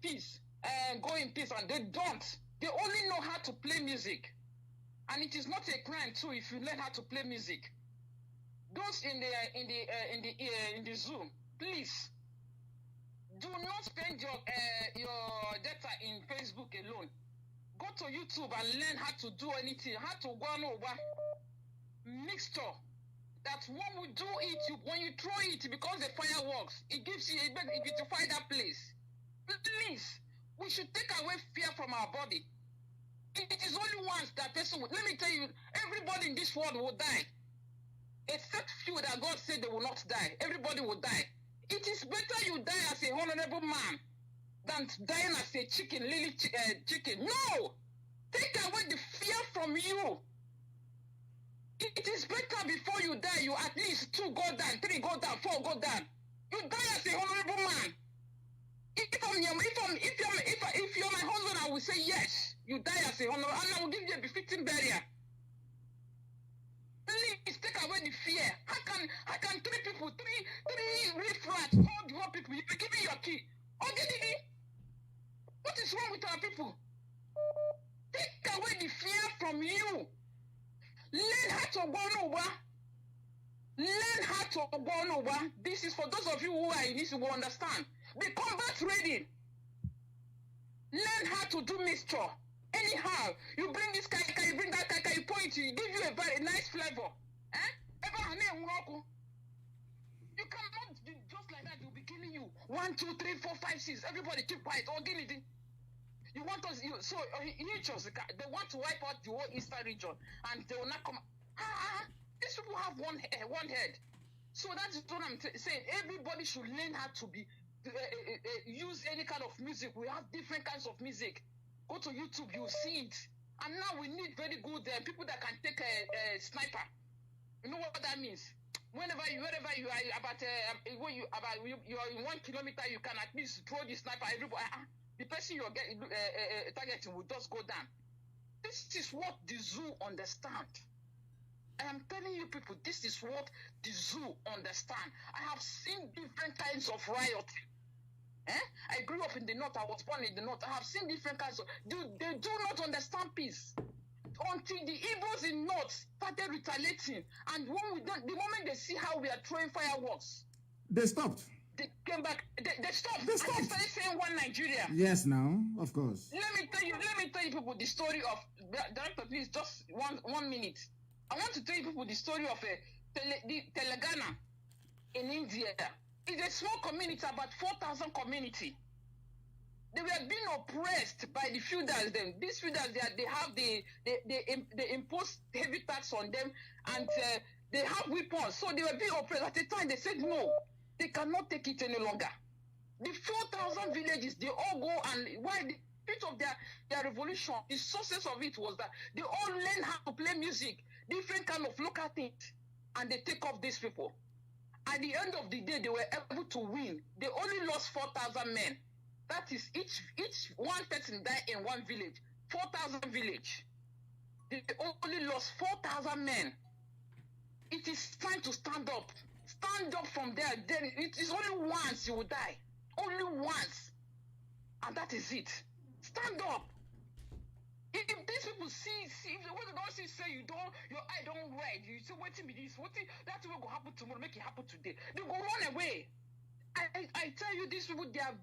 peace and go in peace, and they don't. They only know how to play music, and it is not a crime too if you learn how to play music. Those in the Zoom, please do not spend your data in Facebook alone. Go to YouTube and learn how to do anything, how to go over mixture. That when we do it, when you throw it, because the fireworks, it gives you, it beautifies that place. Please, we should take away fear from our body. It is only once that person would, let me tell you, everybody in this world will die. Except few that God said they will not die. Everybody will die. It is better you die as a honorable man than dying as a chicken, chicken. No! Take away the fear from you. It is better before you die, you at least 2 go down, 3 go down, 4 go down. You die as a honorable man. If you're my husband, I will say yes. You die as a honorable, and I will give you a befitting burial. Please take away the fear. How can 3 people, 3 riffraffs hold your people? You give me your key. What is wrong with our people? Take away the fear from you. Learn how to go over. Learn how to go over. This is for those of you who are in this, who will understand. Be combat ready. Learn how to do mixture. Anyhow, you bring this kaka, you bring that kaka, you point, you give you a very nice flavor. You cannot be just like that, they'll be killing you. 1, 2, 3, 4, 5, 6. Everybody keep quiet. Or give it. You want us, they want to wipe out the whole Eastern region, and they will not come. These people have one head. So that's what I'm saying. Everybody should learn how to be use any kind of music. We have different kinds of music. Go to YouTube, you'll see it. And now we need very good people that can take a sniper. You know what that means? Wherever you are you are in 1 kilometer, you can at least throw the sniper. Everybody, the person you're targeting will just go down. This is what the zoo understand. I am telling you people, this is what the zoo understand. I have seen different kinds of rioting. I grew up in the north. I was born in the north. I have seen different kinds of. They do not understand peace until the Igbos in north started retaliating. And when the moment they see how we are throwing fireworks, they stopped. They came back. They stopped. They started saying one Nigeria. Yes, now of course. Let me tell you people the story of. Director, please, just 1 minute. I want to tell you people the story of the Telangana in India. It's a small community, about 4,000 community. They were being oppressed by the feudals. These feudals, they impose heavy tax on them, and they have weapons. So they were being oppressed. At the time, they said no, they cannot take it any longer. The 4,000 villages, they all go, and why the bit of their revolution, the sources of it was that they all learned how to play music, different kind of local things, and they take off these people. At the end of the day, they were able to win. They only lost 4,000 men. That is, each one person died in one village. 4,000 village. They only lost 4,000 men. It is time to stand up. Stand up from there. Then it is only once you will die. Only once. And that is it. Stand up. If these people see, if they don't say your eye don't red, you say, wait till me this, that will go happen tomorrow, make it happen today. They go run away. I tell you, these people, they are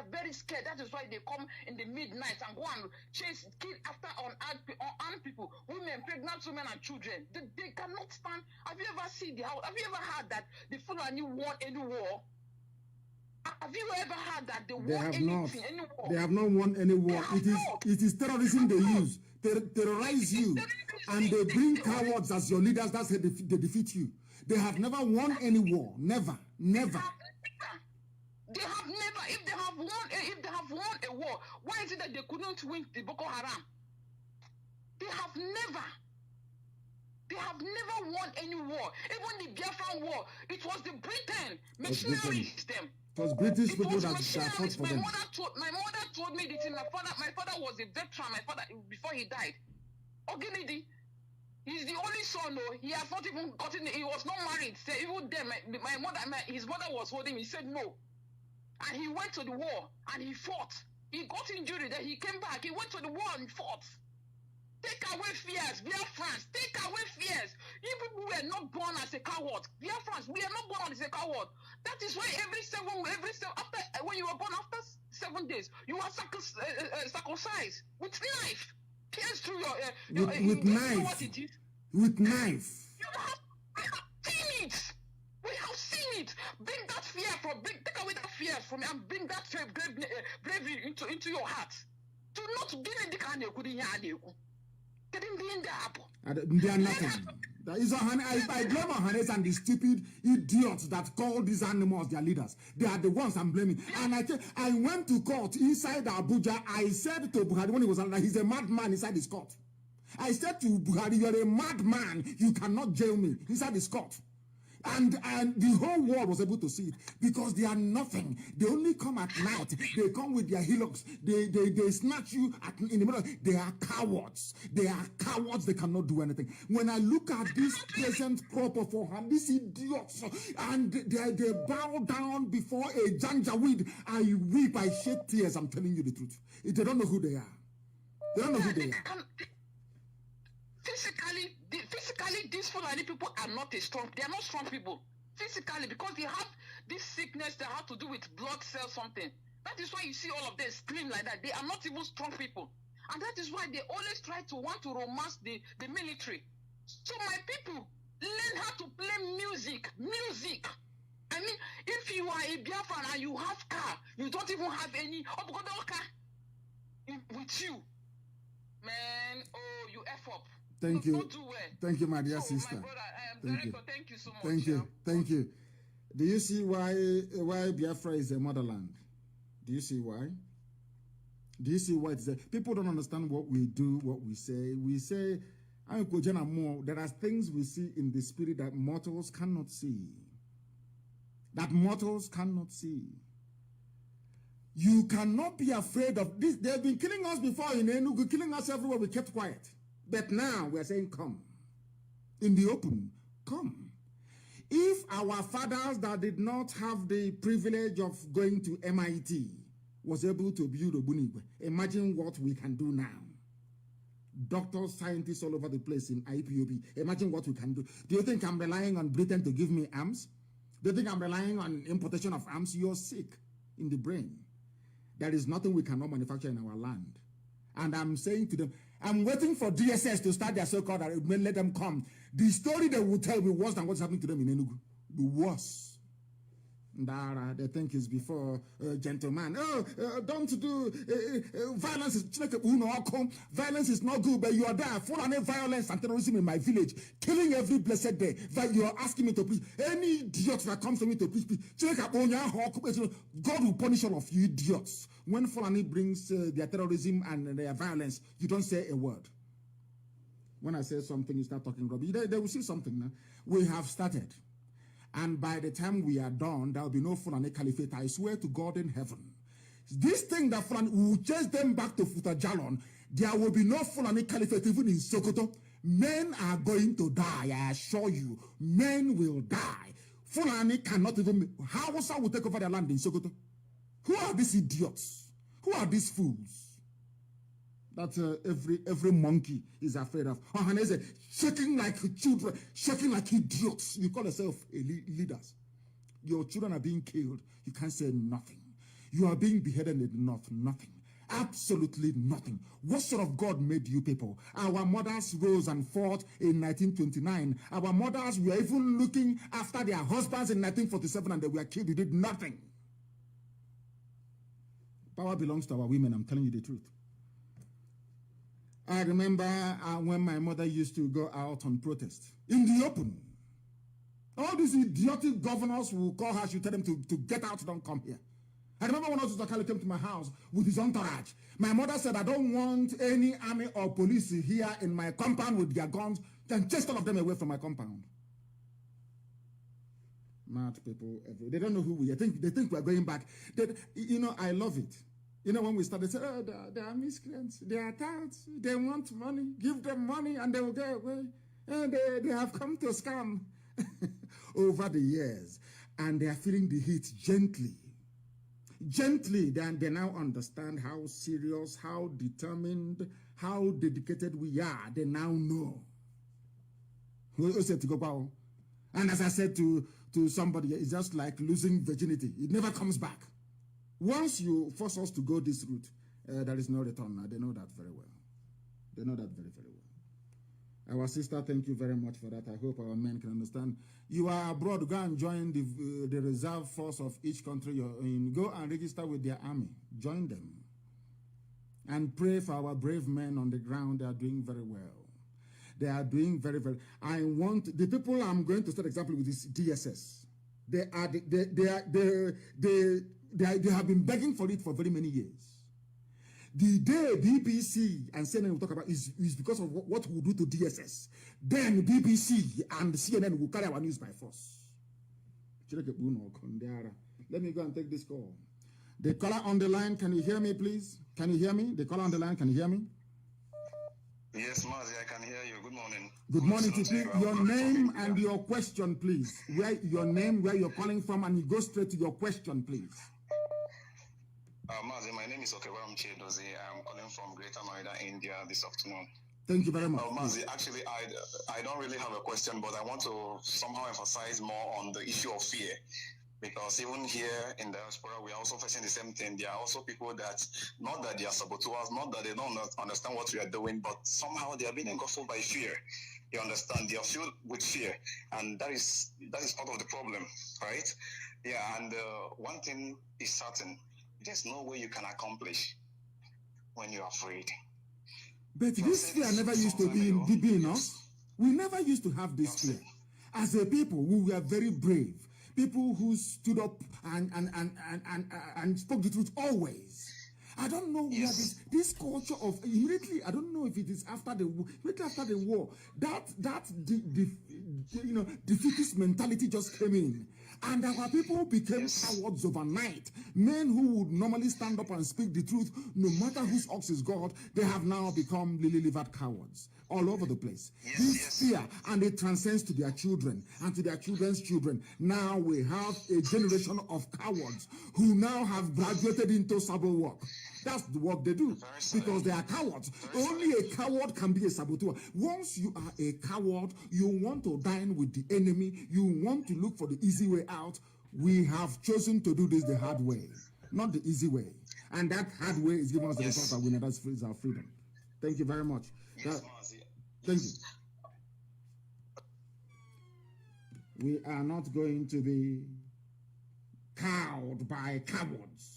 very scared. That is why they come in the midnight and go and chase, kill after unarmed people, women, pregnant women and children. They cannot stand. Have you ever seen have you ever heard that the Fulani won any war? Have you ever heard that they won anything, any war? They have not won any war. It is terrorism they use. Terrorize you. And they bring cowards as your leaders. That's how they defeat you. They have never won any war. Never. Never. They have never, if they have won a war, why is it that they couldn't win the Boko Haram? They have never won any war. Even the Biafran war, it was the Britain, machineries them. It was British people that fought for them. My mother told me this. My father was a veteran. My father, before he died, Oginidi, he's the only son. No, he has not even gotten. He was not married. So even then, his mother was holding him. He said no, and he went to the war and he fought. He got injured. Then he came back. He went to the war and fought. Take away fears, Biafrans. Take away fears. You people were not born as a coward. Biafrans, we are not born as a coward. That is why every seven after when you were born after 7 days, you are circumcised with knife, pierced through your with knife. With knife. We have seen it. We have seen it. Bring that fear take away that fear from me and bring that bravery into your heart. Do not be in the kind of they are nothing. I blame Ohanes and the stupid idiots that call these animals their leaders. They are the ones I'm blaming. And I went to court inside Abuja. I said to Buhari when he was alive, he's a madman inside his court. I said to Buhari, you're a madman. You cannot jail me inside his court. And the whole world was able to see it because they are nothing. They only come at night. They come with their hillocks. They snatch you in the middle. They are cowards. They are cowards. They cannot do anything. When I look at this present crop of these idiots, and they bow down before a janjaweed, I weep. I shed tears. I'm telling you the truth. They don't know who they are. They don't know who they are. Physically, these Fulani people are not strong. They are not strong people. Physically, because they have this sickness that have to do with blood cells, something. That is why you see all of them scream like that. They are not even strong people. And that is why they always want to romance the military. So my people, learn how to play music. Music. I mean, if you are a Biafran and you have car, you don't even have any car with you. Man, oh, you F up. Thank you. Thank you, my dear sister. My brother, Director, thank you so much. Thank you. Do you see why Biafra is a motherland? Do you see why? Do you see why it's there? People don't understand what we do, what we say. We say, there are things we see in the spirit that mortals cannot see. That mortals cannot see. You cannot be afraid of this. They've been killing us before in Enugu, killing us everywhere. We kept quiet. But now we're saying, come. In the open, come. If our fathers that did not have the privilege of going to MIT was able to build Obunigwe, imagine what we can do now. Doctors, scientists all over the place in IPOB, imagine what we can do. Do you think I'm relying on Britain to give me arms? Do you think I'm relying on importation of arms? You're sick in the brain. There is nothing we cannot manufacture in our land. And I'm saying to them, I'm waiting for DSS to start their so-called, let them come. The story they will tell will be worse than what's happening to them in Enugu. Be worse. They think it's before gentleman. Don't do violence. Violence is not good, but you are there. Full on violence and terrorism in my village, killing every blessed day. That you are asking me to preach. Any idiot that comes to me to preach, God will punish all of you idiots. When Fulani brings their terrorism and their violence, you don't say a word. When I say something, you start talking rubbish. They will see something now. We have started. And by the time we are done, there will be no Fulani Caliphate. I swear to God in heaven. This thing that Fulani will chase them back to Futajalon, there will be no Fulani Caliphate even in Sokoto. Men are going to die, I assure you. Men will die. Fulani cannot even... Hausa will take over their land in Sokoto. Who are these idiots? Who are these fools? That every monkey is afraid of. Ohanese, shaking like children, shaking like idiots. You call yourself leaders. Your children are being killed. You can't say nothing. You are being beheaded in the north. Nothing. Absolutely nothing. What sort of God made you people? Our mothers rose and fought in 1929. Our mothers were even looking after their husbands in 1947 and they were killed. You did nothing. Power belongs to our women. I'm telling you the truth. I remember when my mother used to go out on protest in the open. All these idiotic governors will call her, she'll tell them to get out, don't come here. I remember when Osakali came to my house with his entourage. My mother said, I don't want any army or police here in my compound with their guns. Then chase all of them away from my compound. Mad people, they don't know who we are. They think we're going back. You know, I love it. You know, when we started, they say, oh, they are miscreants. They are touts. They want money. Give them money and they will go away. And they have come to scam over the years. And they are feeling the heat gently. Gently, then they now understand how serious, how determined, how dedicated we are. They now know. And as I said to somebody, it's just like losing virginity. It never comes back. Once you force us to go this route, there is no return. They know that very well. They know that very, very well. Our sister, thank you very much for that. I hope our men can understand. You are abroad, go and join the reserve force of each country you're in. Go and register with their army. Join them. And pray for our brave men on the ground. They are doing very well. They are doing very, very. I want the people I'm going to start example with is DSS. They have been begging for it for very many years. The day BBC and CNN will talk about is because of what we do to DSS. Then BBC and CNN will carry our news by force. Let me go and take this call. The caller on the line, can you hear me, please? Can you hear me? The caller on the line, can you hear me? Yes, Mazi, I can hear you. Good morning. Good morning to you. Your name and your question, please. Your name, where you're calling from, and you go straight to your question, please. Mazi, my name is Okewam Chedozi. I'm calling from Greater Noida, India this afternoon. Thank you very much. Mazi, actually, I don't really have a question, but I want to somehow emphasize more on the issue of fear. Because even here in diaspora, we are also facing the same thing. There are also people that, not that they are saboteurs, not that they don't understand what we are doing, but somehow they are being engulfed by fear. You understand? They are filled with fear. And that is part of the problem, right? Yeah, and one thing is certain. There's no way you can accomplish when you're afraid. But this fear never used to be in us. We never used to have this fear. As a people, we were very brave. People who stood up and spoke the truth always. I don't know where this culture of immediately. I don't know if it is after the war. That defeatist mentality just came in, and our people became cowards overnight. Men who would normally stand up and speak the truth, no matter whose ox is God, they have now become lily-livered cowards all over the place. This fear, and it transcends to their children and to their children's children. Now we have a generation of cowards who now have graduated into sabo work. That's the work they do because they are cowards. Only a coward can be a saboteur. Once you are a coward, you want to dine with the enemy. You want to look for the easy way out. We have chosen to do this the hard way, not the easy way. And that hard way is giving us the result that we never freeze our freedom. Thank you very much. Thank you. We are not going to be cowed by cowards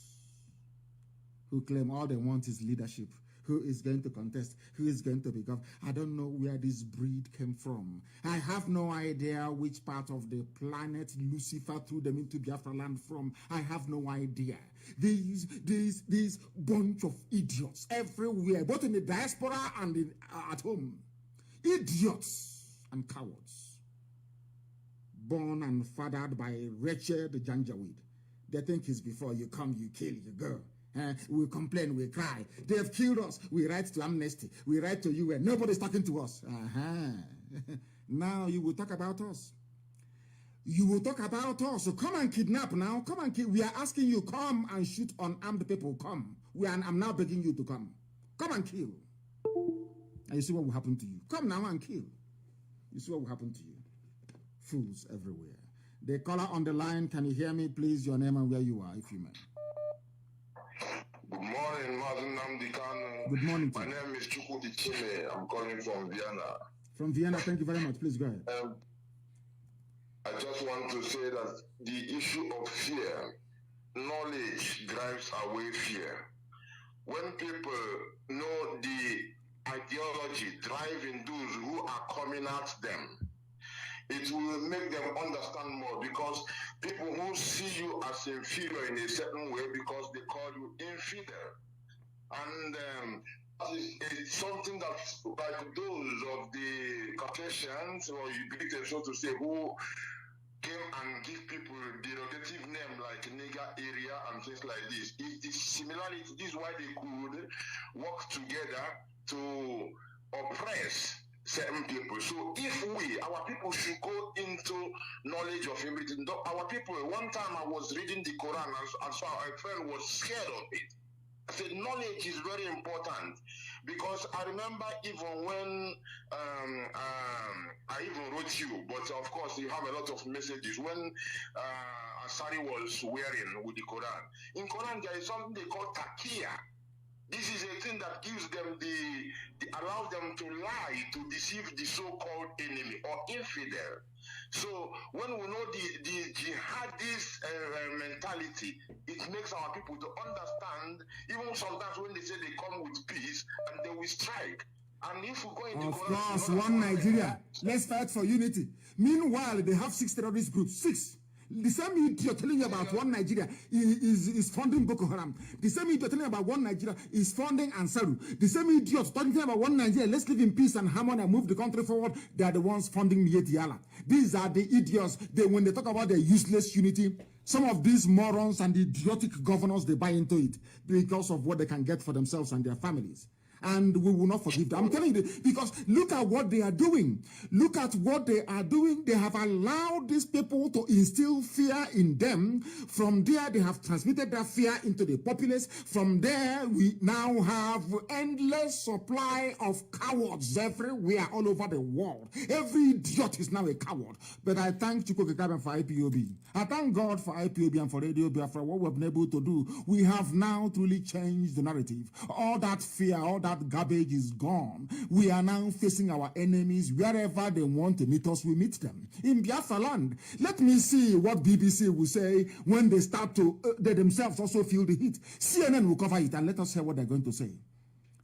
who claim all they want is leadership, who is going to contest, who is going to be governed. I don't know where this breed came from. I have no idea which part of the planet Lucifer threw them into Biafra land from. I have no idea. These bunch of idiots everywhere, both in the diaspora and at home. Idiots and cowards. Born and fathered by wretched Janjaweed. They think it's before you come, you kill, you go. We complain, we cry. They have killed us. We write to Amnesty. We write to UN. Nobody's talking to us. Now you will talk about us. You will talk about us. So come and kidnap now. Come and kill. We are asking you, come and shoot unarmed people. Come. I'm now begging you to come. Come and kill. And you see what will happen to you. Come now and kill. You see what will happen to you. Fools everywhere. The caller on the line, can you hear me, please? Your name and where you are, if you may. Good morning, Mazi Kanu. Good morning. My name is Chukudi Chime. I'm calling from Vienna. From Vienna, thank you very much. Please go ahead. I just want to say that the issue of fear, knowledge drives away fear. When people know the ideology driving those who are coming at them, it will make them understand more, because people who see you as inferior in a certain way because they call you infidel. And it's something that, like those of the Caucasians or Ubiquitous, so to say, who came and give people derogative name like nigger area and things like this. It is similarity. This is why they could work together to oppress certain people. So if our people should go into knowledge of everything. Our people, one time I was reading the Quran and so a friend was scared of it. I said knowledge is very important, because I remember even when I even wrote you, but of course you have a lot of messages, when Asari was wearing with the Quran. In Quran there is something they call taqiyya. This is a thing that gives them allows them to lie, to deceive the so-called enemy or infidel. So when we know the jihadist mentality, it makes our people to understand, even sometimes when they say they come with peace and they will strike. And if we go into of course, one Nigeria, let's fight for unity. Meanwhile, they have 6 terrorist groups, 6. The same idiot telling you about one Nigeria is funding Boko Haram. The same idiot telling you about one Nigeria is funding Ansaru. The same idiot talking about one Nigeria, let's live in peace and harmony and move the country forward, they are the ones funding Mieti Allah. These are the idiots. When they talk about their useless unity, some of these morons and idiotic governors, they buy into it because of what they can get for themselves and their families. And we will not forgive them. I'm telling you, because look at what they are doing. Look at what they are doing. They have allowed these people to instill fear in them. From there, they have transmitted that fear into the populace. From there, we now have endless supply of cowards everywhere, all over the world. Every idiot is now a coward. But I thank Chukwu Kekabe for IPOB. I thank God for IPOB and for Radio Biafra, what we've been able to do. We have now truly changed the narrative. All that fear, all that garbage is gone. We are now facing our enemies. Wherever they want to meet us, we meet them. In Biafra land, let me see what BBC will say when they start to, they themselves also feel the heat. CNN will cover it and let us hear what they're going to say.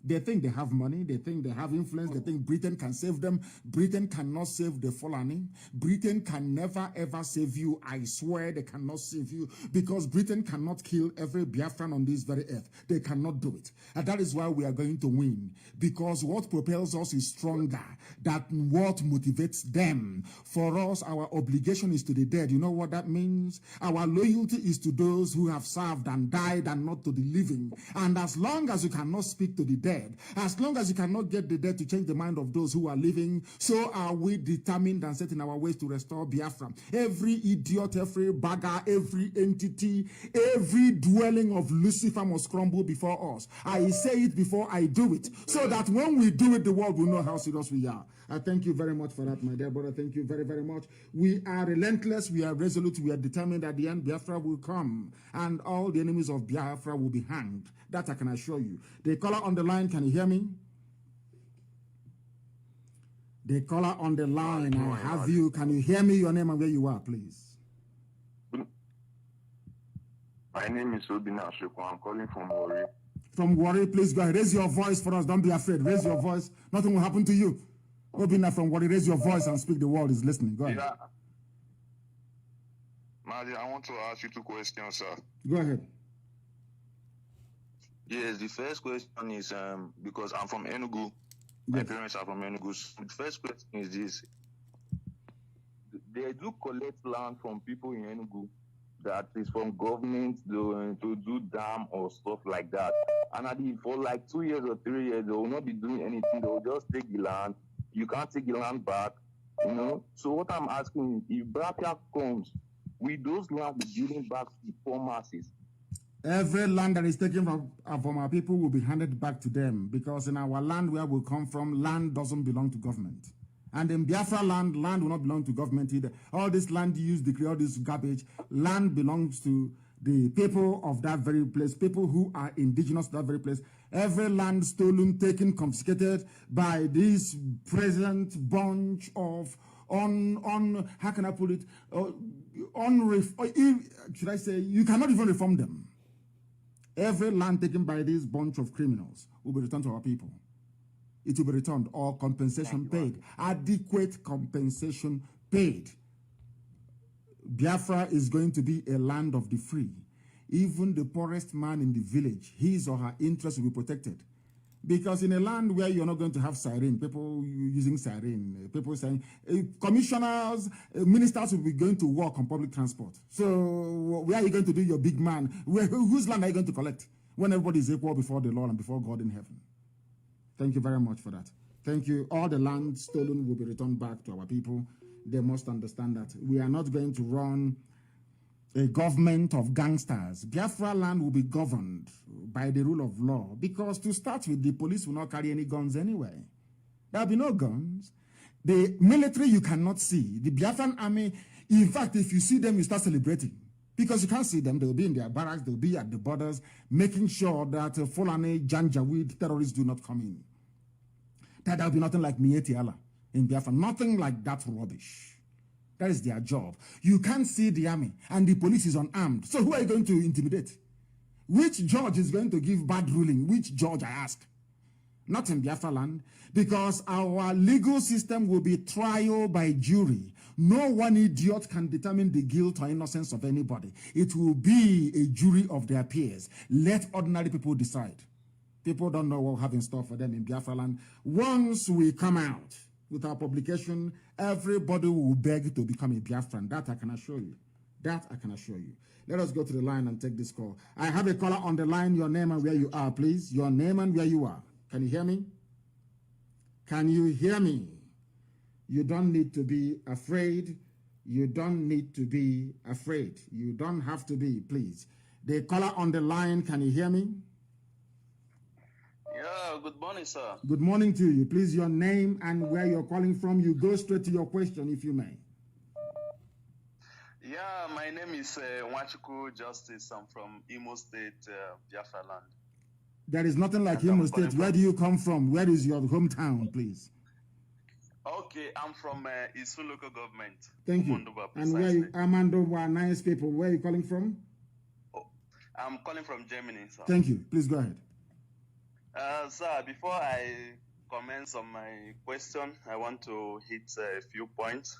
They think they have money. They think they have influence. They think Britain can save them. Britain cannot save the Fulani. Britain can never, ever save you. I swear they cannot save you, because Britain cannot kill every Biafran on this very earth. They cannot do it. And that is why we are going to win, because what propels us is stronger than what motivates them. For us, our obligation is to the dead. You know what that means? Our loyalty is to those who have served and died, and not to the living. And as long as you cannot speak to the dead, as long as you cannot get the dead to change the mind of those who are living, so are we determined and set in our ways to restore Biafra. Every idiot, every bagger, every entity, every dwelling of Lucifer must crumble before us. I say it before I do it, so that when we do it, the world will know how serious we are. I thank you very much for that, my dear brother. Thank you very, very much. We are relentless. We are resolute. We are determined. At the end, Biafra will come, and all the enemies of Biafra will be hanged. That I can assure you. The caller on the line, can you hear me? The caller on the line, I have you. Can you hear me? Your name and where you are, please. My name is Obina Ashoko. I'm calling from Warri. From Warri, please go ahead. Raise your voice for us. Don't be afraid. Raise your voice. Nothing will happen to you. Obina from Warri, raise your voice and speak. The world is listening. Go ahead. Yeah. Mazi, I want to ask you 2 questions, sir. Go ahead. Yes, the first question is because I'm from Enugu. My parents are from Enugu. So the first question is this. They do collect land from people in Enugu that is from government to do dam or stuff like that. And for like 2 years or 3 years, they will not be doing anything. They will just take the land. You can't take the land back, you know. So what I'm asking is, if Biafra comes, will those land be given back to the poor masses? Every land that is taken from our people will be handed back to them, because in our land where we come from, land doesn't belong to government. And in Biafra land, land will not belong to government either. All this land use, decree, all this garbage, land belongs to the people of that very place, people who are indigenous to that very place. Every land stolen, taken, confiscated by this present bunch of how can I put it? Should I say, you cannot even reform them. Every land taken by this bunch of criminals will be returned to our people. It will be returned, or compensation paid. Adequate compensation paid. Biafra is going to be a land of the free. Even the poorest man in the village, his or her interests will be protected. Because in a land where you're not going to have siren, people using siren, people saying, commissioners, ministers will be going to work on public transport. So where are you going to do your big man? Whose land are you going to collect when everybody is equal before the law and before God in heaven? Thank you very much for that. Thank you. All the land stolen will be returned back to our people. They must understand that we are not going to run a government of gangsters. Biafra land will be governed by the rule of law, because to start with, the police will not carry any guns anyway. There will be no guns. The military you cannot see. The Biafran army, in fact, if you see them, you start celebrating. Because you can't see them. They'll be in their barracks. They'll be at the borders, making sure that Fulani, Janjaweed terrorists do not come in. That will be nothing like Mieti Allah in Biafra. Nothing like that rubbish. That is their job. You can't see the army, and the police is unarmed. So who are you going to intimidate? Which judge is going to give bad ruling? Which judge, I ask? Not in Biafra land, because our legal system will be trial by jury. No one idiot can determine the guilt or innocence of anybody. It will be a jury of their peers. Let ordinary people decide. People don't know what we have in store for them in Biafra land. Once we come out with our publication, everybody will beg to become a Biafran. That I can assure you. That I can assure you. Let us go to the line and take this call. I have a caller on the line. Your name and where you are, please. Your name and where you are. Can you hear me? Can you hear me? You don't need to be afraid. You don't need to be afraid. You don't have to be, please. The caller on the line, can you hear me? Yeah, good morning, sir. Good morning to you. Please, your name and where you're calling from. You go straight to your question, if you may. Yeah, my name is Wachuku Justice. I'm from Imo State, Biafra land. There is nothing like Imo State. Where do you come from? Where is your hometown, please? Okay, I'm from Isu local government. Thank you. And where you, Amandoba, nice people. Where are you calling from? Oh, I'm calling from Germany, sir. Thank you. Please go ahead. Sir, before I commence on my question, I want to hit a few points.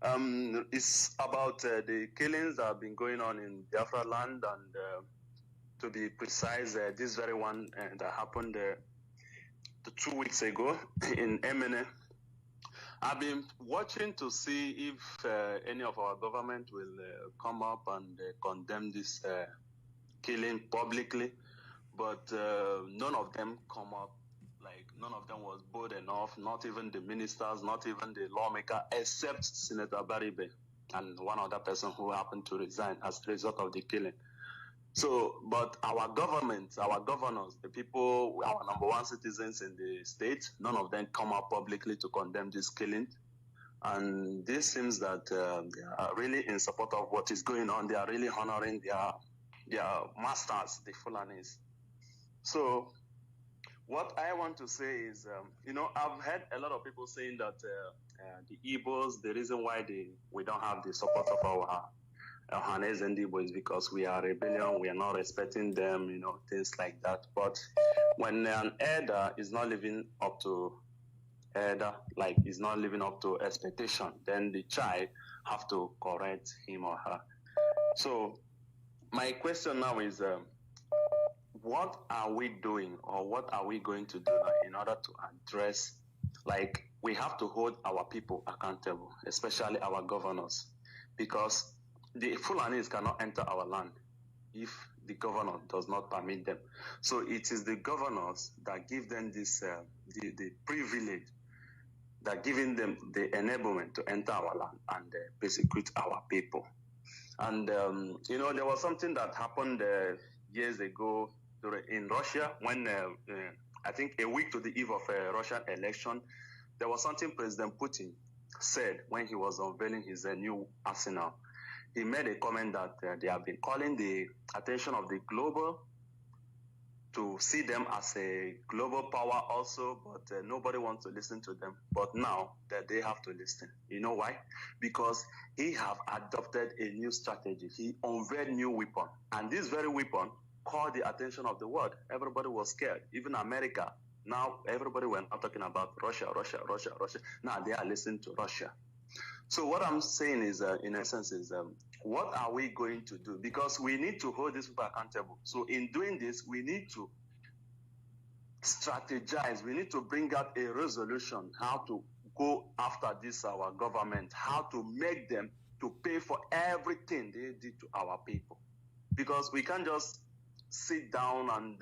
It's about the killings that have been going on in Biafra land, and to be precise, this very one that happened 2 weeks ago in Emene. I've been watching to see if any of our government will come up and condemn this killing publicly, but none of them come up. Like, none of them was bold enough, not even the ministers, not even the lawmaker, except Senator Baribe and one other person who happened to resign as a result of the killing. So, but our government, our governors, the people, our number one citizens in the state, none of them come up publicly to condemn this killing. And this seems that they are really in support of what is going on. They are really honoring their masters, the Fulanis. So, what I want to say is, I've heard a lot of people saying that the Igbos, the reason why we don't have the support of our Hanes and Igbo is because we are rebellion, we are not respecting them, things like that. But when an elder is not living up to is not living up to expectation, then the child have to correct him or her. So my question now is, what are we doing, or what are we going to do in order to address, we have to hold our people accountable, especially our governors, because the Fulanis cannot enter our land if the governor does not permit them. So it is the governors that give them this, the privilege, that giving them the enablement to enter our land and persecute our people. And, there was something that happened years ago in Russia when, I think a week to the eve of a Russian election, there was something President Putin said when he was unveiling his new arsenal. He made a comment that they have been calling the attention of the global to see them as a global power also, but nobody wants to listen to them. But now that they have to listen. You know why? Because he have adopted a new strategy. He unveiled new weapon. And this very weapon called the attention of the world. Everybody was scared, even America. Now everybody were not talking about Russia. Now they are listening to Russia. So what I'm saying is, in essence, is what are we going to do? Because we need to hold these people accountable. So in doing this, we need to strategize. We need to bring out a resolution how to go after this, our government, how to make them to pay for everything they did to our people. Because we can't just sit down and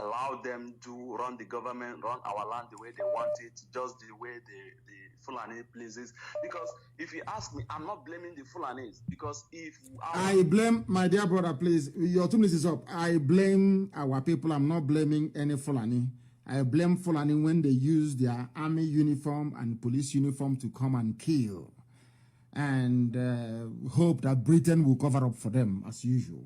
allow them to run the government, run our land the way they want it, just the way the Fulani pleases. Because if you ask me, I'm not blaming the Fulanis. Because if I blame, my dear brother, please, your 2 minutes is up. I blame our people. I'm not blaming any Fulani. I blame Fulani when they use their army uniform and police uniform to come and kill. And hope that Britain will cover up for them as usual.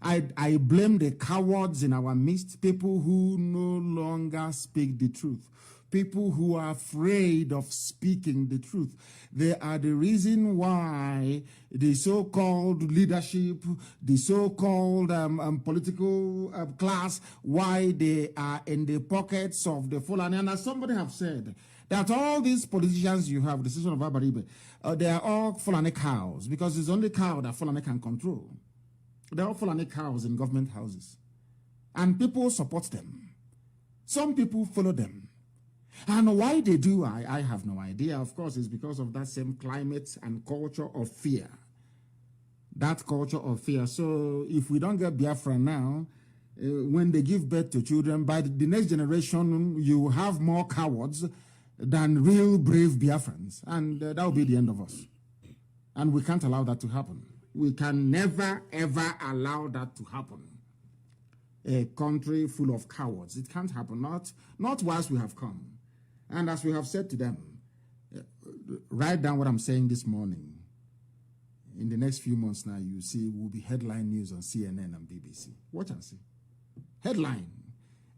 I blame the cowards in our midst, people who no longer speak the truth, people who are afraid of speaking the truth. They are the reason why the so-called leadership, the so-called political class, why they are in the pockets of the Fulani. And as somebody have said, that all these politicians you have, the citizen of Abaribe, they are all Fulani cows, because it's only cow that Fulani can control. They're all Fulani cows in government houses. And people support them. Some people follow them. And why they do, I have no idea. Of course, it's because of that same climate and culture of fear. That culture of fear. So if we don't get Biafra now, when they give birth to children, by the next generation, you have more cowards than real brave Biafrans. And that will be the end of us. And we can't allow that to happen. We can never, ever allow that to happen. A country full of cowards. It can't happen. Not whilst we have come. And as we have said to them, write down what I'm saying this morning. In the next few months now, you see, will be headline news on CNN and BBC. Watch and see. Headline.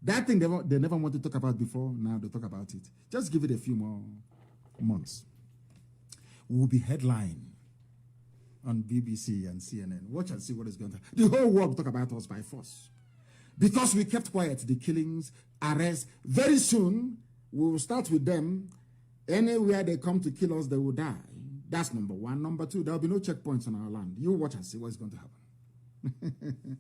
That thing they never wanted to talk about before, now they talk about it. Just give it a few more months. Will be headline on BBC and CNN. Watch and see what is going to happen. The whole world will talk about us by force. Because we kept quiet, the killings, arrests. Very soon, we will start with them. Anywhere they come to kill us, they will die. That's number one. Number two, there will be no checkpoints on our land. You watch and see what's going to happen.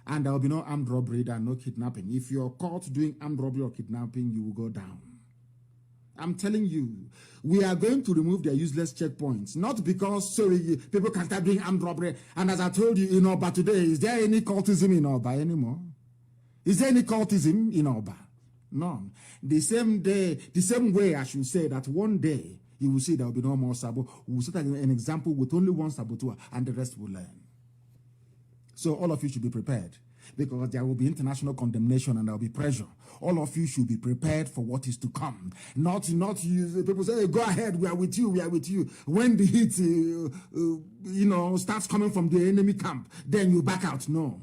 And there will be no armed robbery and no kidnapping. If you're caught doing armed robbery or kidnapping, you will go down. I'm telling you, we are going to remove their useless checkpoints. Not because, sorry, people can start doing armed robbery. And as I told you, in Oba today, is there any cultism in Oba anymore? Is there any cultism in Oba? None. The same day, the same way I should say that one day, you will see there will be no more sabo. We will set an example with only one saboteur, and the rest will learn. So all of you should be prepared, because there will be international condemnation and there will be pressure. All of you should be prepared for what is to come. Not you. People say, hey, go ahead, we are with you, we are with you. When the heat, starts coming from the enemy camp, then you back out. No.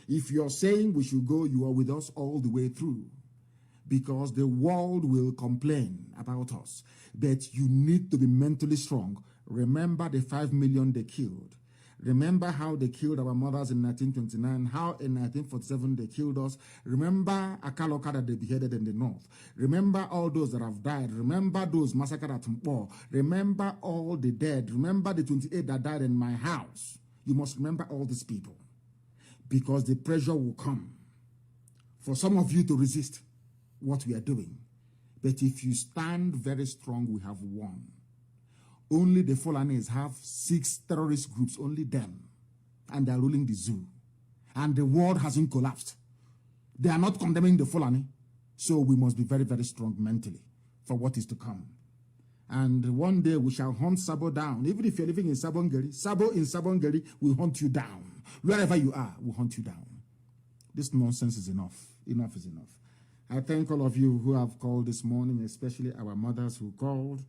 If you're saying we should go, you are with us all the way through. Because the world will complain about us. But you need to be mentally strong. Remember the 5 million they killed. Remember how they killed our mothers in 1929, how in 1947 they killed us. Remember Akaloka that they beheaded in the north. Remember all those that have died. Remember those massacred at Mpo. Remember all the dead. Remember the 28 that died in my house. You must remember all these people, because the pressure will come for some of you to resist what we are doing. But if you stand very strong, we have won. Only the Fulanis have 6 terrorist groups, only them. And they are ruling the zoo. And the world hasn't collapsed. They are not condemning the Fulani. So we must be very, very strong mentally for what is to come. And one day we shall hunt Sabo down. Even if you're living in Sabongeri, Sabo in Sabongeri will hunt you down. Wherever you are, will hunt you down. This nonsense is enough. Enough is enough. I thank all of you who have called this morning, especially our mothers who called,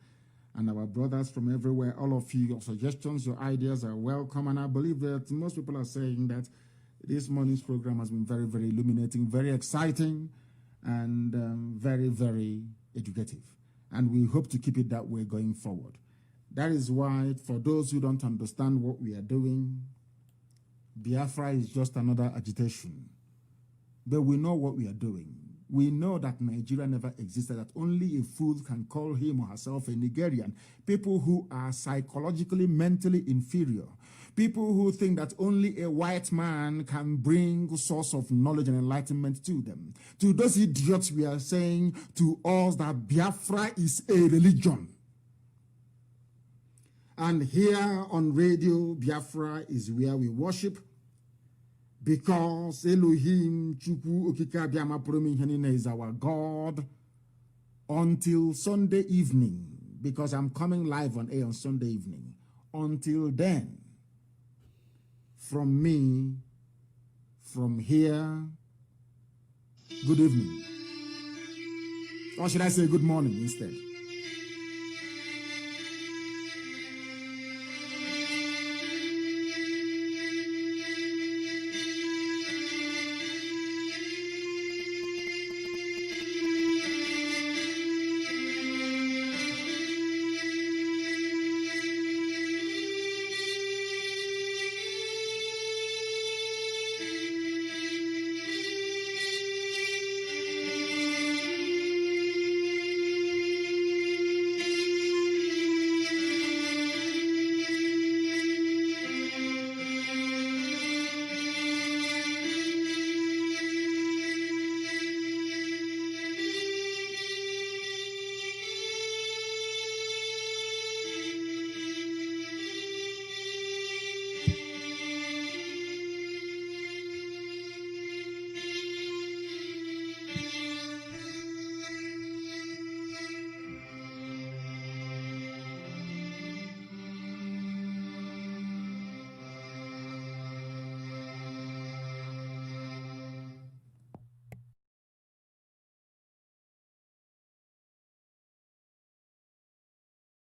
and our brothers from everywhere. All of you, your suggestions, your ideas are welcome. And I believe that most people are saying that this morning's program has been very, very illuminating, very exciting, and very, very educative. And we hope to keep it that way going forward. That is why, for those who don't understand what we are doing, Biafra is just another agitation. But we know what we are doing. We know that Nigeria never existed, that only a fool can call him or herself a Nigerian. People who are psychologically, mentally inferior. People who think that only a white man can bring source of knowledge and enlightenment to them. To those idiots, we are saying to us that Biafra is a religion. And here on radio, Biafra is where we worship, because Elohim Chukwu Okike Abiama Purumi is our God until Sunday evening, because I'm coming live on air on Sunday evening. Until then, from me, from here, good evening. Or should I say good morning instead?